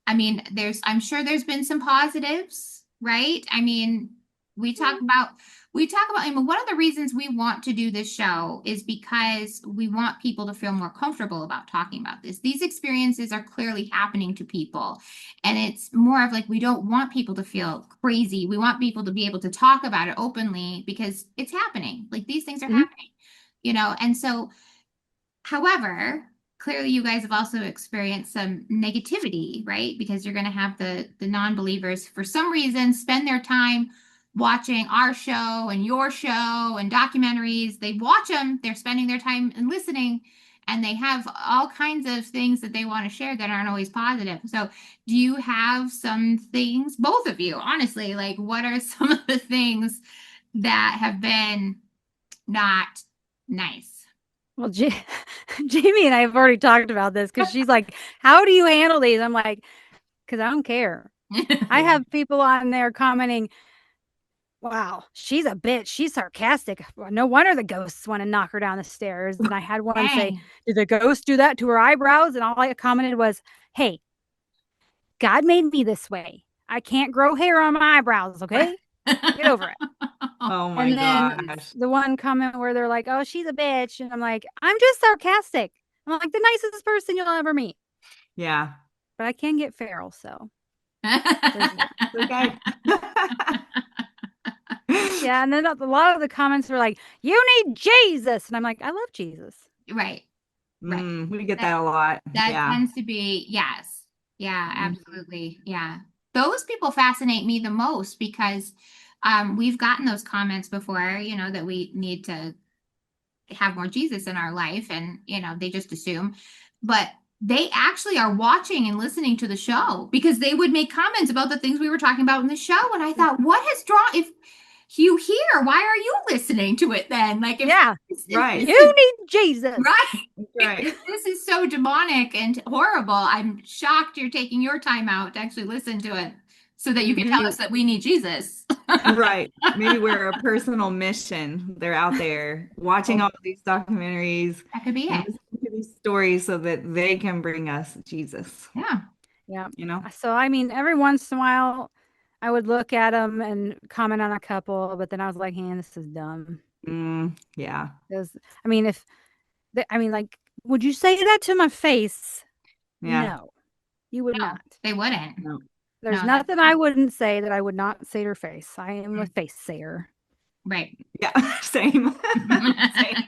I mean, I'm sure there's been some positives, right? I mean, we talk about, I mean, one of the reasons we want to do this show is because we want people to feel more comfortable about talking about this. These experiences are clearly happening to people. And it's more of like, we don't want people to feel crazy. We want people to be able to talk about it openly because it's happening. Like these things are Mhm. happening, and so however, clearly you guys have also experienced some negativity, right? Because you're going to have the non-believers for some reason spend their time watching our show and your show and documentaries. They watch them, they're spending their time and listening, and they have all kinds of things that they want to share that aren't always positive. So, do you have some things, both of you, honestly, like what are some of the things that have been not nice? Well, Jamie and I have already talked about this because she's like, "How do you handle these?" I'm like, "Because I don't care." I Yeah. have people on there commenting, "Wow, she's a bitch. She's sarcastic. Well, no wonder the ghosts want to knock her down the stairs." And I had one say, Dang. "Did the ghost do that to her eyebrows?" And all I commented was, "Hey, God made me this way. I can't grow hair on my eyebrows. Okay, get over it." Oh my And then gosh. the one comment where they're like, "Oh, she's a bitch," and I'm like, "I'm just sarcastic. I'm like the nicest person you'll ever meet." Yeah. But I can get feral, so there's that. Okay. Yeah, and then a lot of the comments were like, "You need Jesus," and I'm like, "I love Jesus." Right, right. We get That that a lot. that Yeah. tends to be, yes. Yeah, Mhm. absolutely. Yeah. Those people fascinate me the most because we've gotten those comments before, that we need to have more Jesus in our life and, they just assume. But they actually are watching and listening to the show because they would make comments about the things we were talking about in the show. And I thought, what has drawn, if you hear, why are you listening to it then? Like, Yeah, if Right. this you is need Jesus. right, Right. if this is so demonic and horrible, I'm shocked you're taking your time out to actually listen to it so that you can Hmm. tell us that we need Jesus. Right. Maybe we're a personal mission. They're out there watching all of these documentaries That could be and it. listening to these stories so that they can bring us Jesus, Yeah. Yeah. you know? So I mean, every once in a while, I would look at them and comment on a couple, but then I was like, "Hey, this is dumb." Yeah. Because I mean, if I mean, like, would you say that to my face? Yeah. No, you would No, not. they wouldn't. No. There's No, that's nothing I wouldn't say that I would not say to her face. I am a face sayer. right. Yeah. Same. Same.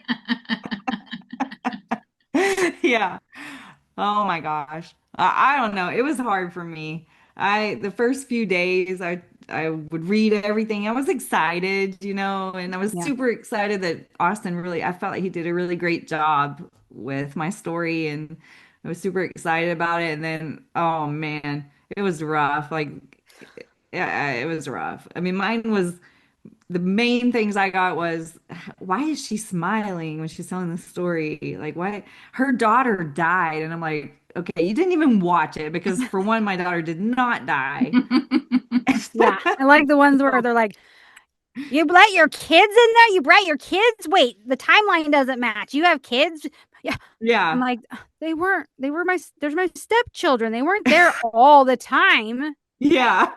Yeah. Oh my gosh. I don't know. It was hard for me. The first few days I would read everything. I was excited, and I was Yeah. super excited that Austin really I felt like he did a really great job with my story and I was super excited about it. And then, oh man, it was rough. Like yeah, it was rough. I mean, mine was the main things I got was why is she smiling when she's telling the story? Like, why her daughter died? And I'm like, okay, you didn't even watch it because for one, my daughter did not die. Yeah. I like the ones where they're like, "You let your kids in there? You brought your kids? Wait, the timeline doesn't match. You have kids?" Yeah. I'm Yeah, like, they were there's my stepchildren. They weren't there all the time. yeah,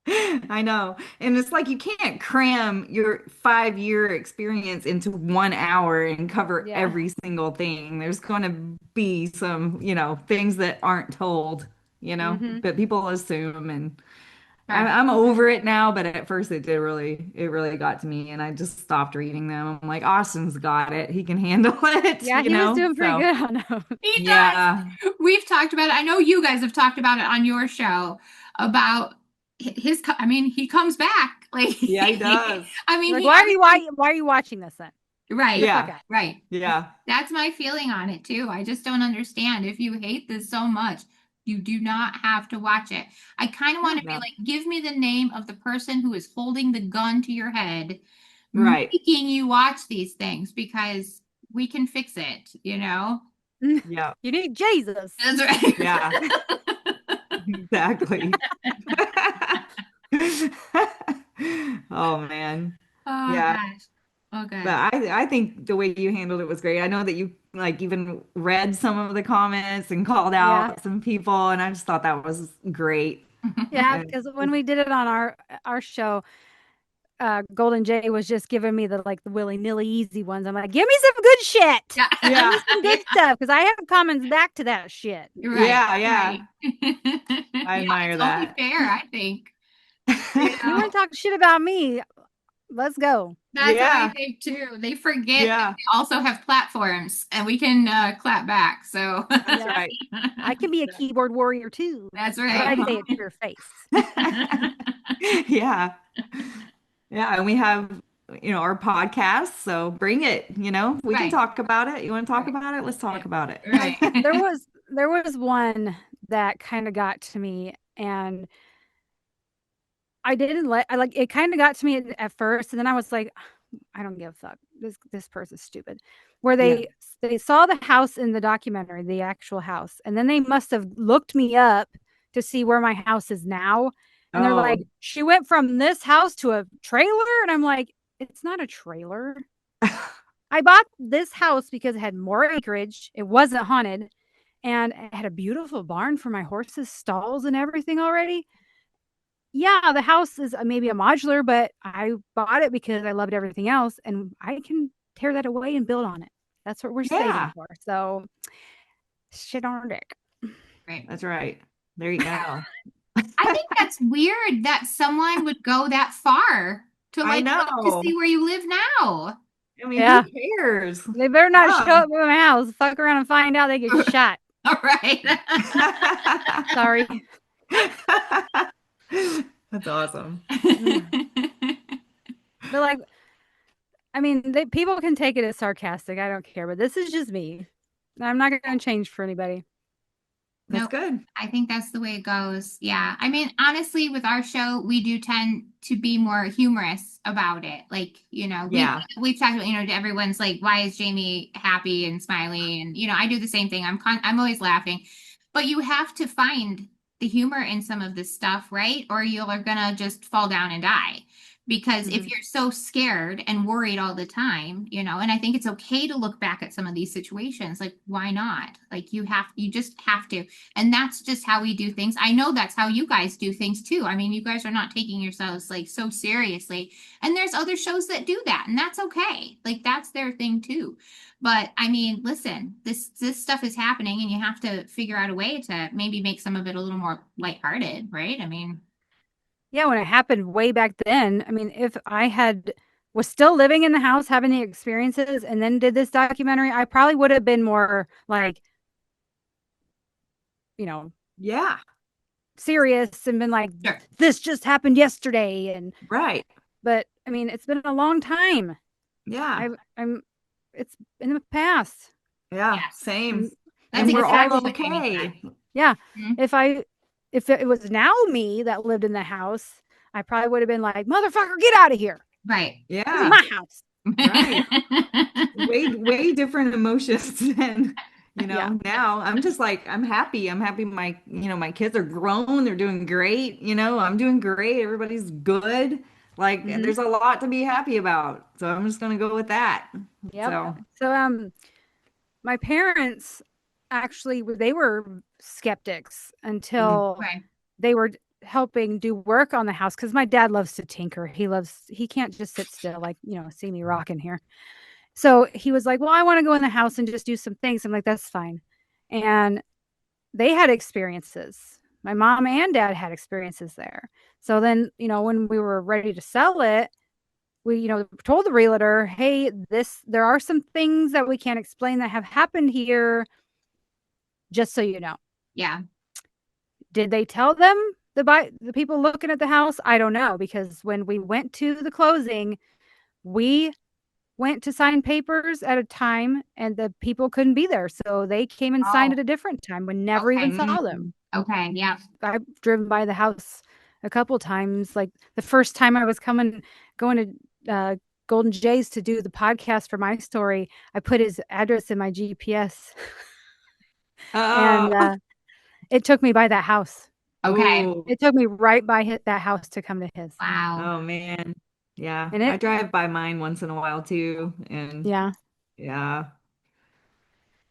I know. And it's like you can't cram your 5 year experience into 1 hour and cover Yeah. every single thing. There's going to be some, things that aren't told, Hmm. but people assume and I'm, Right. I'm over it now, but at first it really got to me and I just stopped reading them. I'm like, Austin's got it. He can handle it, Yeah, he was doing pretty So good on those. He yeah. does. We've talked about it. I know you guys have talked about it on your show about I mean, he comes back. Like, Yeah, he does. I mean, Like, he obviously, why are you watching this then? Get the right, fuck Yeah. out. right. Yeah. That's my feeling on it too. I just don't understand. If you hate this so much, you do not have to watch it. I kind of want to be Yeah. like, give me the name of the person who is holding the gun to your head, Right. making you watch these things because we can fix it. Yeah. You need Jesus. That's right. Yeah. Exactly. Oh man. Oh Yeah. gosh. Oh good. But I think the way you handled it was great. I know that you like even read some of the comments and called Yeah. out some people, and I just thought that was great. Yeah, And because when we did it on our show, Golden Jay was just giving me the willy-nilly easy ones. I'm like, "Give me some good shit. Yeah. Give me yeah, some Yeah. good stuff," because I have comments back to that shit. Right. yeah, Right. yeah. I Yeah, admire it's only that. fair, I think. You You know, want to talk shit about me? Let's go. that's what I Yeah, think too. They forget that yeah, we also have platforms and we can clap back. So that's Yeah, right. I can be a keyboard warrior too, that's but I right. say it to your face. Yeah. Yeah, and we have, our podcast, so bring it, we can Right. talk about it. You want to talk Right. about it? Let's talk about it. Right. There was one that kind of got to me, and I didn't let I like it kind of got to me at first, and then I was like, I don't give a fuck. This person's stupid. Where Yeah. they saw the house in the documentary, the actual house, and then they must have looked me up to see where my house is now. And they're Oh. like, she went from this house to a trailer, and I'm like, it's not a trailer. I bought this house because it had more acreage. It wasn't haunted, and it had a beautiful barn for my horses, stalls, and everything already. Yeah, the house is maybe a modular, but I bought it because I loved everything else, and I can tear that away and build on it. That's what we're saving Yeah, for. So shit on our dick. Right. that's right. There you go. I think that's weird that someone would go that far to I like look to know. see where you live now. I mean, who Yeah, cares? they better not show Yeah. up at my house. Fuck around and find out they get shot. All right. Sorry. That's awesome. But like, I mean, people can take it as sarcastic. I don't care, but this is just me. I'm not going to change for anybody. That's Nope. good. I think that's the way it goes. Yeah. I mean, honestly, with our show, we do tend to be more humorous about it. Like, Yeah. we've talked about, everyone's like, why is Jamie happy and smiley? And, I do the same thing. I'm always laughing. But you have to find the humor in some of this stuff, right? Or you're gonna just fall down and die. Because if Mhm. you're so scared and worried all the time, and I think it's okay to look back at some of these situations. Like, why not? Like you just have to. And that's just how we do things. I know that's how you guys do things too. I mean, you guys are not taking yourselves like so seriously. And there's other shows that do that, and that's okay. Like that's their thing too. But I mean, listen, this stuff is happening and you have to figure out a way to maybe make some of it a little more lighthearted, right? I mean, Yeah, when it happened way back then, I mean, if I was still living in the house having the experiences and then did this documentary, I probably would have been more like, you know, Yeah. serious and been like, sure. this just happened yesterday. Right. But I mean, it's been a long time. Yeah. I'm it's in the past. Yeah. Yes. Same. That's And we're if I exactly all what Jamie said. okay. Yeah, Mhm. if it was now me that lived in the house, I probably would have been like, motherfucker, get out of here. Right. This is Yeah. my house. Right. Way different emotions than Yeah. now I'm just like I'm happy my kids are grown, they're doing great, I'm doing great, everybody's good, like Hmm. there's a lot to be happy about, so I'm just gonna go with that. Yep. So So my parents actually they were skeptics mm, until Okay. they were helping do work on the house because my dad loves to tinker. He can't just sit still like, see me rocking here. So he was like, well, I want to go in the house and just do some things. I'm like, that's fine. And they had experiences. My mom and dad had experiences there. So then, when we were ready to sell it, we, told the realtor, hey, there are some things that we can't explain that have happened here, just so you know. Yeah. Did they tell them the people looking at the house? I don't know, because when we went to the closing, we went to sign papers at a time and the people couldn't be there. So they came and signed Oh, at a different time. We never even okay. saw them. mm, Okay. Yeah. I've driven by the house a couple times. Like the first time I was going to Golden Jays to do the podcast for my story, I put his address in my GPS oh, and it took me by that house. Okay. oh, It took me right by that house to come to his. Wow. oh man, yeah, And I drive by mine once in a while too, and yeah, yeah.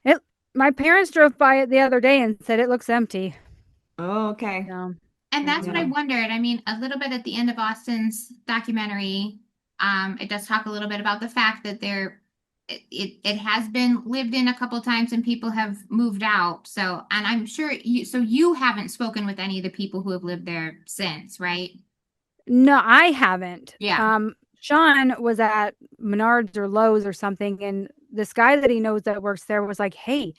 it, my parents drove by it the other day and said it looks empty. Oh, okay. So And I that's don't what I Yeah. know. wondered. I mean, a little bit at the end of Austin's documentary, it does talk a little bit about the fact that it has been lived in a couple times and people have moved out. So, and I'm sure you haven't spoken with any of the people who have lived there since, right? No, I haven't. Yeah. Sean was at Menards or Lowe's or something, and this guy that he knows that works there was like, "Hey,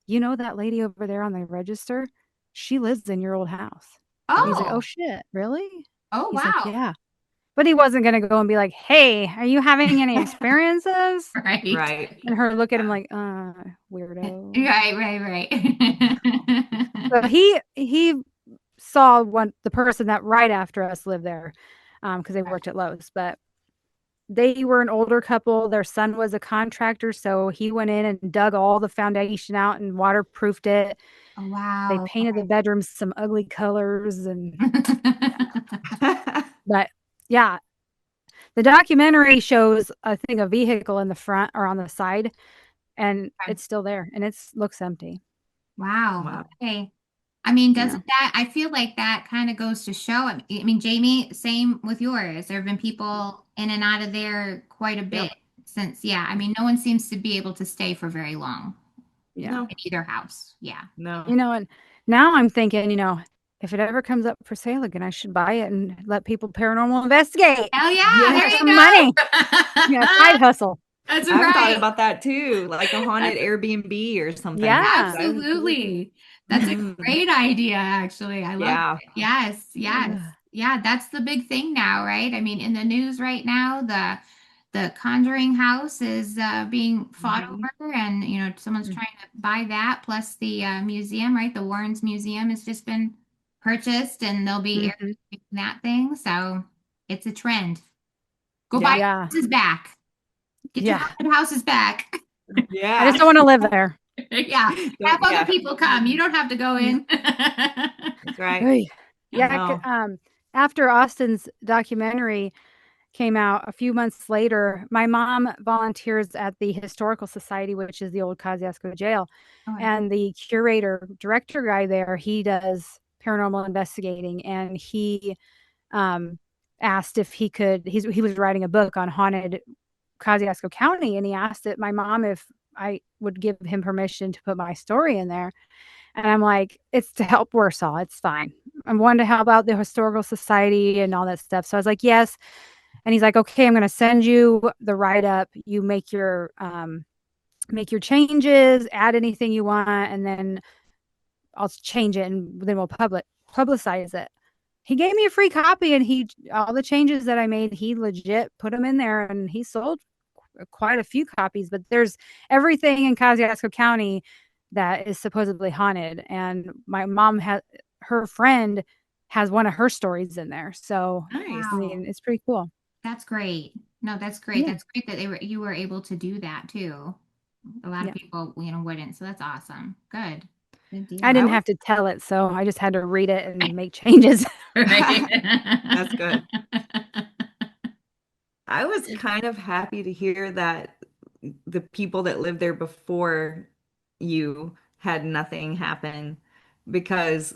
you know that lady over there on the register? She lives in your old house." And he's like, "Oh Oh, shit, really?" oh, He's like, wow. "Yeah." But he wasn't gonna go and be like, "Hey, are you having any experiences?" Right. Right. And her look at him Yeah. like, weirdo." Right, right, right. So he saw the person that right after us lived there, because they worked at Lowe's. But they were an older couple. Their son was a contractor, so he went in and dug all the foundation out and waterproofed it. Oh, They wow. painted the bedrooms some ugly colors and yeah. Okay. But yeah, the documentary shows I think a vehicle in the front or on the side and it's still there and it looks empty. Wow. Wow. Okay. I mean, Yeah. doesn't that, I feel like that kind of goes to show. I mean, Jamie, same with yours. There have been people in and out of there quite a bit Yep. since, yeah. I mean, no one seems to be able to stay for very long Yeah. No, in either house. Yeah. no. And now I'm thinking, if it ever comes up for sale again, I should buy it and let people paranormal investigate. Hell yeah. There Make Yeah. you some money. go. Side hustle. That's I've thought right. about that too, like a haunted That's Airbnb or something. Yeah. That would be cool. absolutely. That's a Mhm. great idea, actually. I love Yeah. it. Yes, yes. Ugh. Yeah, that's the big thing now, right? I mean, in the news right now, the Conjuring house is being fought Mhm. over, and someone's Mm. trying to buy that, plus the museum, right? The Warrens Museum has just been purchased, and they'll be Mhm. airing that thing. So it's a trend. Go buy Yep. Yeah. your houses back. Get your Yeah. haunted houses back. I Yeah. just don't want to live there. Yeah, have other Yeah. people come. You don't have to go Mm. in. That's right. Oy. I Yeah. know. After Austin's documentary came out a few months later, my mom volunteers at the Historical Society, which is the old Kosciuszko jail. Okay. And the curator, director guy there, he does paranormal investigating. And he um, asked if he was writing a book on haunted Kosciuszko County. And he asked my mom if I would give him permission to put my story in there. And I'm like, it's to help Warsaw. It's fine. I'm one to help out the historical society and all that stuff. So I was like, yes. And he's like, okay, I'm going to send you the write up. You make your changes, add anything you want, and then I'll change it, and then we'll publicize it. He gave me a free copy, and he all the changes that I made, he legit put them in there, and he sold quite a few copies. But there's everything in Kosciuszko County that is supposedly haunted, and my mom has her friend has one of her stories in there. So I Nice. mean, Wow, it's pretty cool. that's great. No, that's great. Yeah, That's great that you were able to do that too. A lot of yeah. people, wouldn't. So that's awesome. Good. Good I deal. I didn't was have to tell it, so I just had to read it and make changes. Right. that's good. I was kind of happy to hear that the people that lived there before you had nothing happen because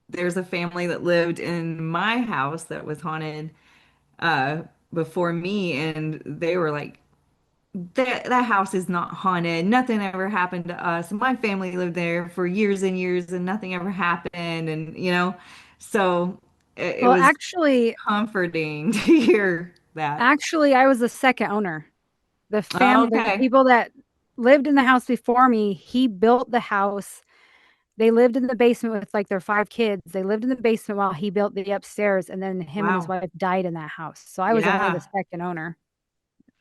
there's a family that lived in my house that was haunted uh before me and they were like that house is not haunted. Nothing ever happened to us. My family lived there for years and years and nothing ever happened and so it Well, was actually, comforting to hear that. actually, I was the second owner. The Okay. people that lived in the house before me, he built the house. They lived in the basement with like their 5 kids. They lived in the basement while he built the upstairs, and then him and his Wow. wife died in that house. So I was only the Yeah. second owner.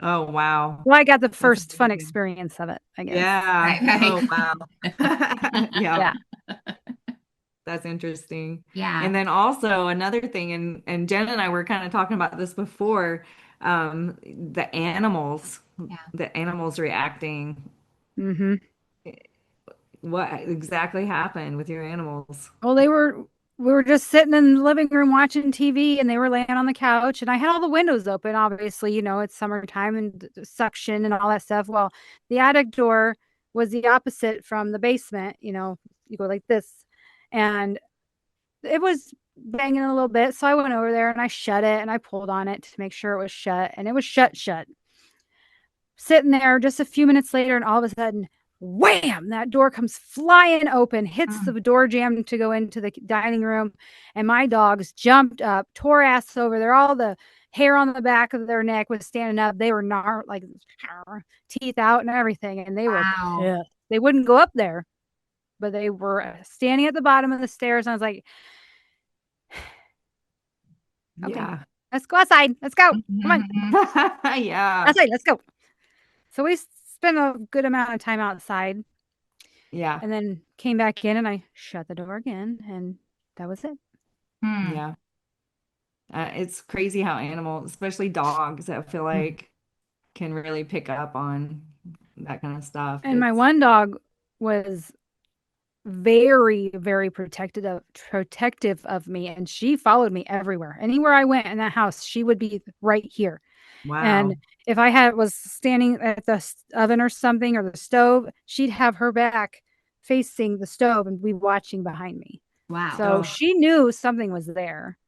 Oh, wow. Well, I got the That's first fun amazing. experience of it, I guess. Yeah. Right, Oh, wow. Yeah, Yeah. that's interesting. Yeah. And then also another thing, and Jen and I were kind of talking about this before, the animals, Yeah. the animals reacting. Hmm. What exactly happened with your animals? Well, we were just sitting in the living room watching TV and they were laying on the couch and I had all the windows open. Obviously, it's summertime and suction and all that stuff. Well, the attic door was the opposite from the basement. You go like this and it was banging a little bit. So I went over there and I shut it and I pulled on it to make sure it was shut and it was shut. Sitting there just a few minutes later and all of a sudden wham, that door comes flying open, hits the Mm. door jamb to go into the dining room, and my dogs jumped up, tore ass over there. All the hair on the back of their neck was standing up. They were like teeth out and everything, and they were Wow. pissed. They wouldn't go up there, but they were standing at the bottom of the stairs. And I was like, okay, Yeah. let's go outside. Let's go. Come on, Mhm. Yeah. outside. Let's go. So we spent a good amount of time outside Yeah. and then came back in and I shut the door again and that was it. Hmm. Yeah. It's crazy how animals, especially dogs, I feel Mm. like can really pick up on that kind of stuff. And my It's one dog was very, very protective of me, and she followed me everywhere. Anywhere I went in that house, she would be right here. And wow. if I had was standing at the oven or something or the stove, she'd have her back facing the stove and be watching behind me. Wow. So Oh. she knew something was there.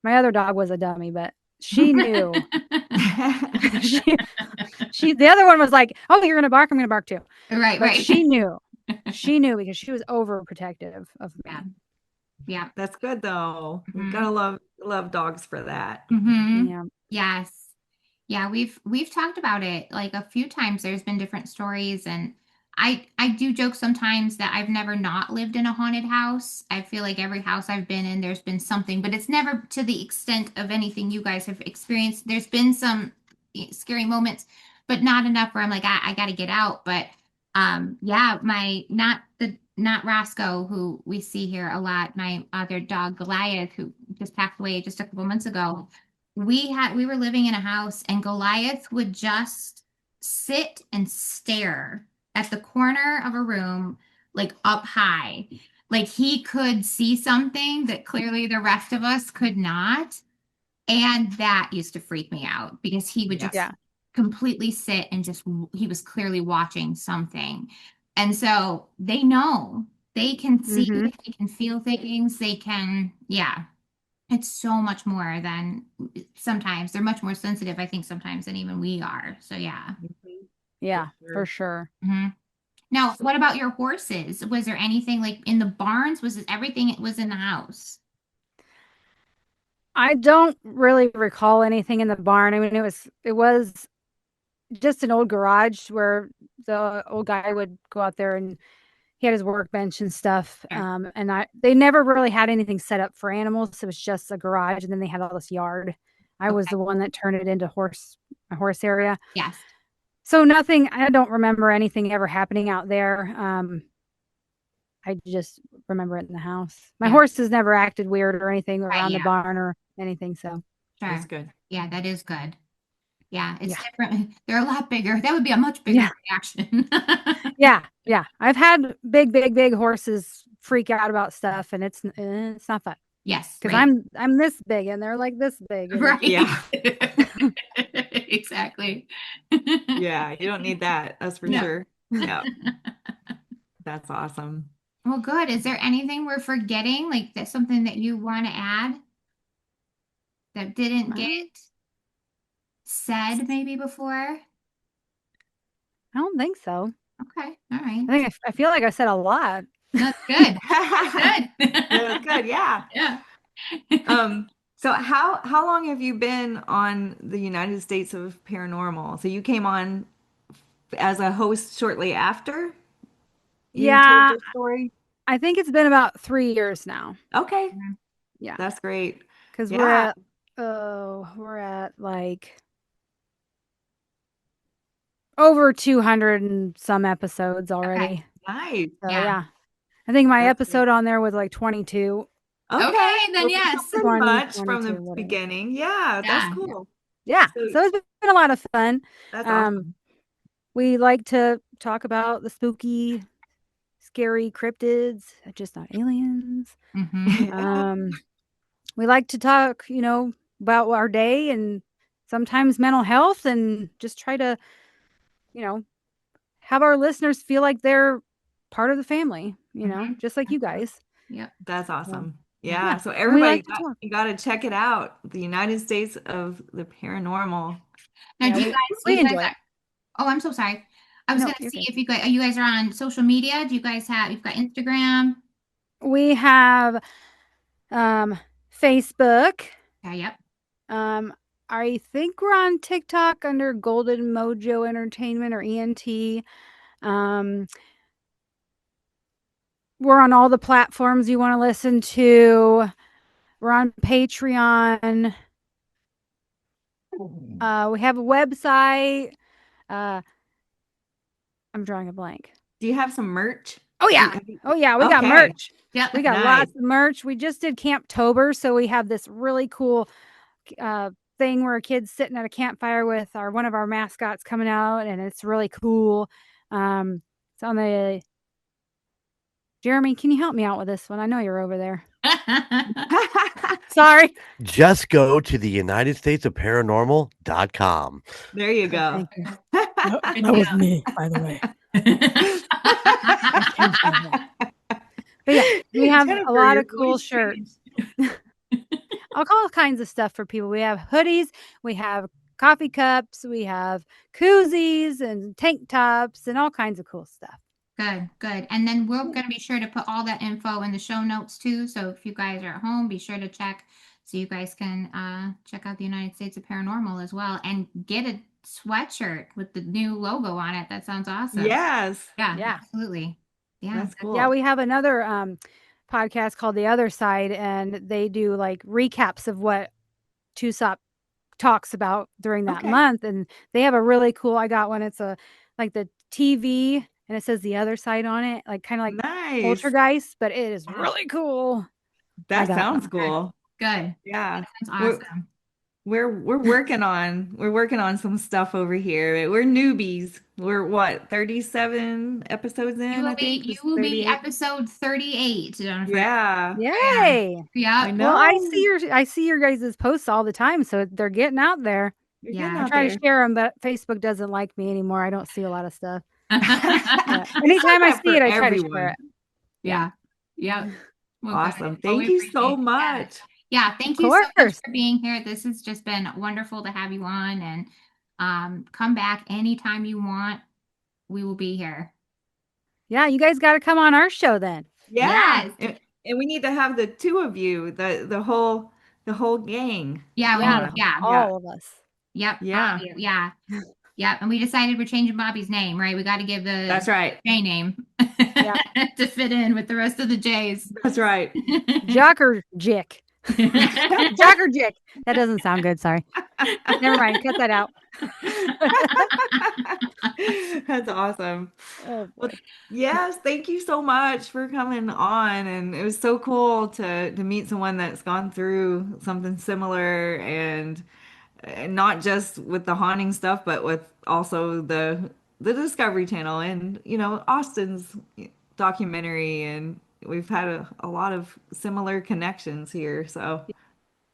My other dog was a dummy, but she knew. she, the other one was like, "Oh, you're gonna bark. I'm gonna bark too." Right, But right. she knew. She knew because she was overprotective of Yeah. me. Yeah. That's good though. You Hmm. gotta love dogs for that. Hmm. Yeah. Yes. Yeah, we've talked about it like a few times. There's been different stories, and I do joke sometimes that I've never not lived in a haunted house. I feel like every house I've been in, there's been something, but it's never to the extent of anything you guys have experienced. There's been some scary moments, but not enough where I'm like, I got to get out. But yeah, my not Roscoe, who we see here a lot, my other dog Goliath, who just passed away just a couple months ago. We were living in a house, and Goliath would just sit and stare at the corner of a room, like up high. Like he could see something that clearly the rest of us could not. And that used to freak me out because he would Yeah. just Yeah. completely sit and just, he was clearly watching something. And so they know, they can see, Mm-hmm. they can feel things, they can, yeah. It's so much more than sometimes they're much more sensitive, I think, sometimes than even we are. So yeah. Mhm. For Yeah, for sure. sure. Hmm. Now, what about your horses? Was there anything like in the barns? Was it everything it was in the house? I don't really recall anything in the barn. I mean, it was just an old garage where the old guy would go out there and he had his workbench and stuff. Sure. And they never really had anything set up for animals. It was just a garage, and then they had all this yard. I was Okay. the one that turned it into a horse area. Yes. So nothing. I don't remember anything ever happening out there. I just remember it in the house. My Yeah. horse has never acted weird or anything Right. around the Yeah. barn or anything. So That's Sure. good. Yeah, that is good. Yeah, it's yeah, different. They're a lot bigger. That would be a much bigger yeah, reaction. yeah, yeah. I've had big, big, big horses freak out about stuff, and it's not fun Yes, because right. I'm this big and they're like this big, and Right. Yeah. Exactly. Yeah. You don't need that. That's for No. sure. Yeah. That's awesome. Well, good. Is there anything we're forgetting? Like that's something that you want to add that didn't get I said maybe before? don't think so. Okay. All right. I think I feel like I said a lot. That's good. That Good. was good. Yeah. Yeah. So how long have you been on the United States of Paranormal? So you came on as a host shortly after you told Yeah, your story? I think it's been about 3 years now. Okay, Yeah, that's great. because Yeah. we're at like over 200 and some episodes Okay. already. Nice. So Yeah. yeah, I think my That's great. episode on there was like 22, Okay. Okay, then Well, so yes. pretty 20, much from 22, the whatever. beginning. Yeah, that's Yeah. Yeah, cool. yeah. So So it's been a lot of fun. that's Um, awesome. we like to talk about the spooky, scary cryptids, just not aliens. Mm-hmm. Um, we like to talk, about our day and sometimes mental health, and just try to, you know, have our listeners feel like they're part of the family, Mm-hmm. just like you guys. Yep. That's So, awesome. Yeah. Yeah. So and we everybody like to talk. you got to check it out. The United States of the Paranormal. Now, Yeah, do you we guys, we you guys enjoy it. are, oh, I'm so sorry. I was No, gonna you're see good. if you guys are on social media. Do you guys you've got Instagram? We have um Facebook. Yeah, yep. Um, I think we're on TikTok under Golden Mojo Entertainment or ENT. Um, we're on all the platforms you want to listen to. We're on Patreon. We have a website. Uh, I'm drawing a blank. Do you have some merch? Oh yeah. Oh yeah, we got Okay. merch. Yep. We got Nice. lots of merch. We just did Camptober, so we have this really cool thing where a kid's sitting at a campfire with our one of our mascots coming out, and it's really cool. It's on the Jeremy, can you help me out with this one? I know you're over there. Sorry. Just go to the United States of Paranormal.com. There you go. Thank you. Good That was deal. me, by the way. But yeah, we have a Jennifer, lot your of cool voice shirts. changed. All kinds of stuff for people. We have hoodies, we have coffee cups, we have koozies and tank tops and all kinds of cool stuff. Good, good. And then we're going to be sure to put all that info in the show notes too. So if you guys are at home, be sure to check so you guys can check out the United States of Paranormal as well and get a sweatshirt with the new logo on it. That sounds awesome. Yes. Yeah, Yeah. absolutely. Yeah. That's cool. Yeah, we have another podcast called The Other Side, and they do like recaps of what Tusop talks about during that Okay. month. And they have a really cool, I got one. It's a like the TV and it says The Other Side on it, like kind of like Nice. Poltergeist, but it is really cool. That got sounds one. cool. Good. Yeah. That's We're- awesome. We're working on some stuff over here. We're newbies. We're what, 37 episodes in, I think. You This is will be 38. episode 38, Jennifer. Yeah. Yay. Yeah. I Well, I know. see your guys' posts all the time, so they're getting out there. You're Yeah. getting I out try there. to share them, but Facebook doesn't like me anymore. I don't see a lot of stuff. But It's anytime like I that see for it, I try to share everyone. it. Yeah. Yep. Well, good. Awesome. Well, we Thank you appreciate so that. much. Yeah, thank Of you so much course. for being here. This has just been wonderful to have you on, and come back anytime you want. We will be here. Yeah, you guys got to come on our show then. Yeah. Yes. And we need to have the two of you, the whole gang. Yeah, we Yeah, need, yeah. all of us. Yep. Yeah. Yeah. Yep. And we decided we're changing Bobby's name, right? We got to give the That's right. J name Yeah. to fit in with the rest of the J's. That's right. Jock or Jick? Jock or Jick? That doesn't sound good. Sorry. Never mind. Cut that out. That's awesome. Oh Well, boy. yes, thank you so much for coming on. And it was so cool to meet someone that's gone through something similar, and not just with the haunting stuff, but with also the Discovery Channel and Austin's documentary, and we've had a lot of similar connections here. So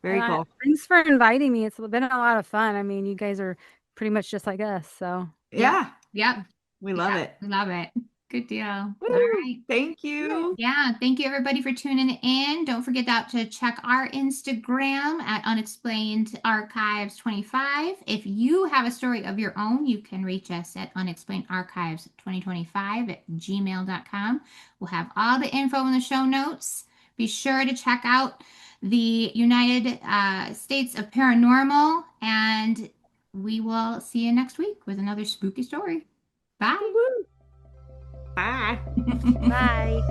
very Yeah, cool. thanks for inviting me. It's been a lot of fun. I mean, you guys are pretty much just like us. So Yeah, Yep. we love Yeah, it. love it. Good deal. All Woo! right. Thank you. Yeah, thank you everybody for tuning in. Don't forget to check our Instagram at Unexplained Archives 25. If you have a story of your own, you can reach us at unexplainedarchives2025@gmail.com. We'll have all the info in the show notes. Be sure to check out the United States of Paranormal, and we will see you next week with another spooky story. Bye. Woo! Bye. bye.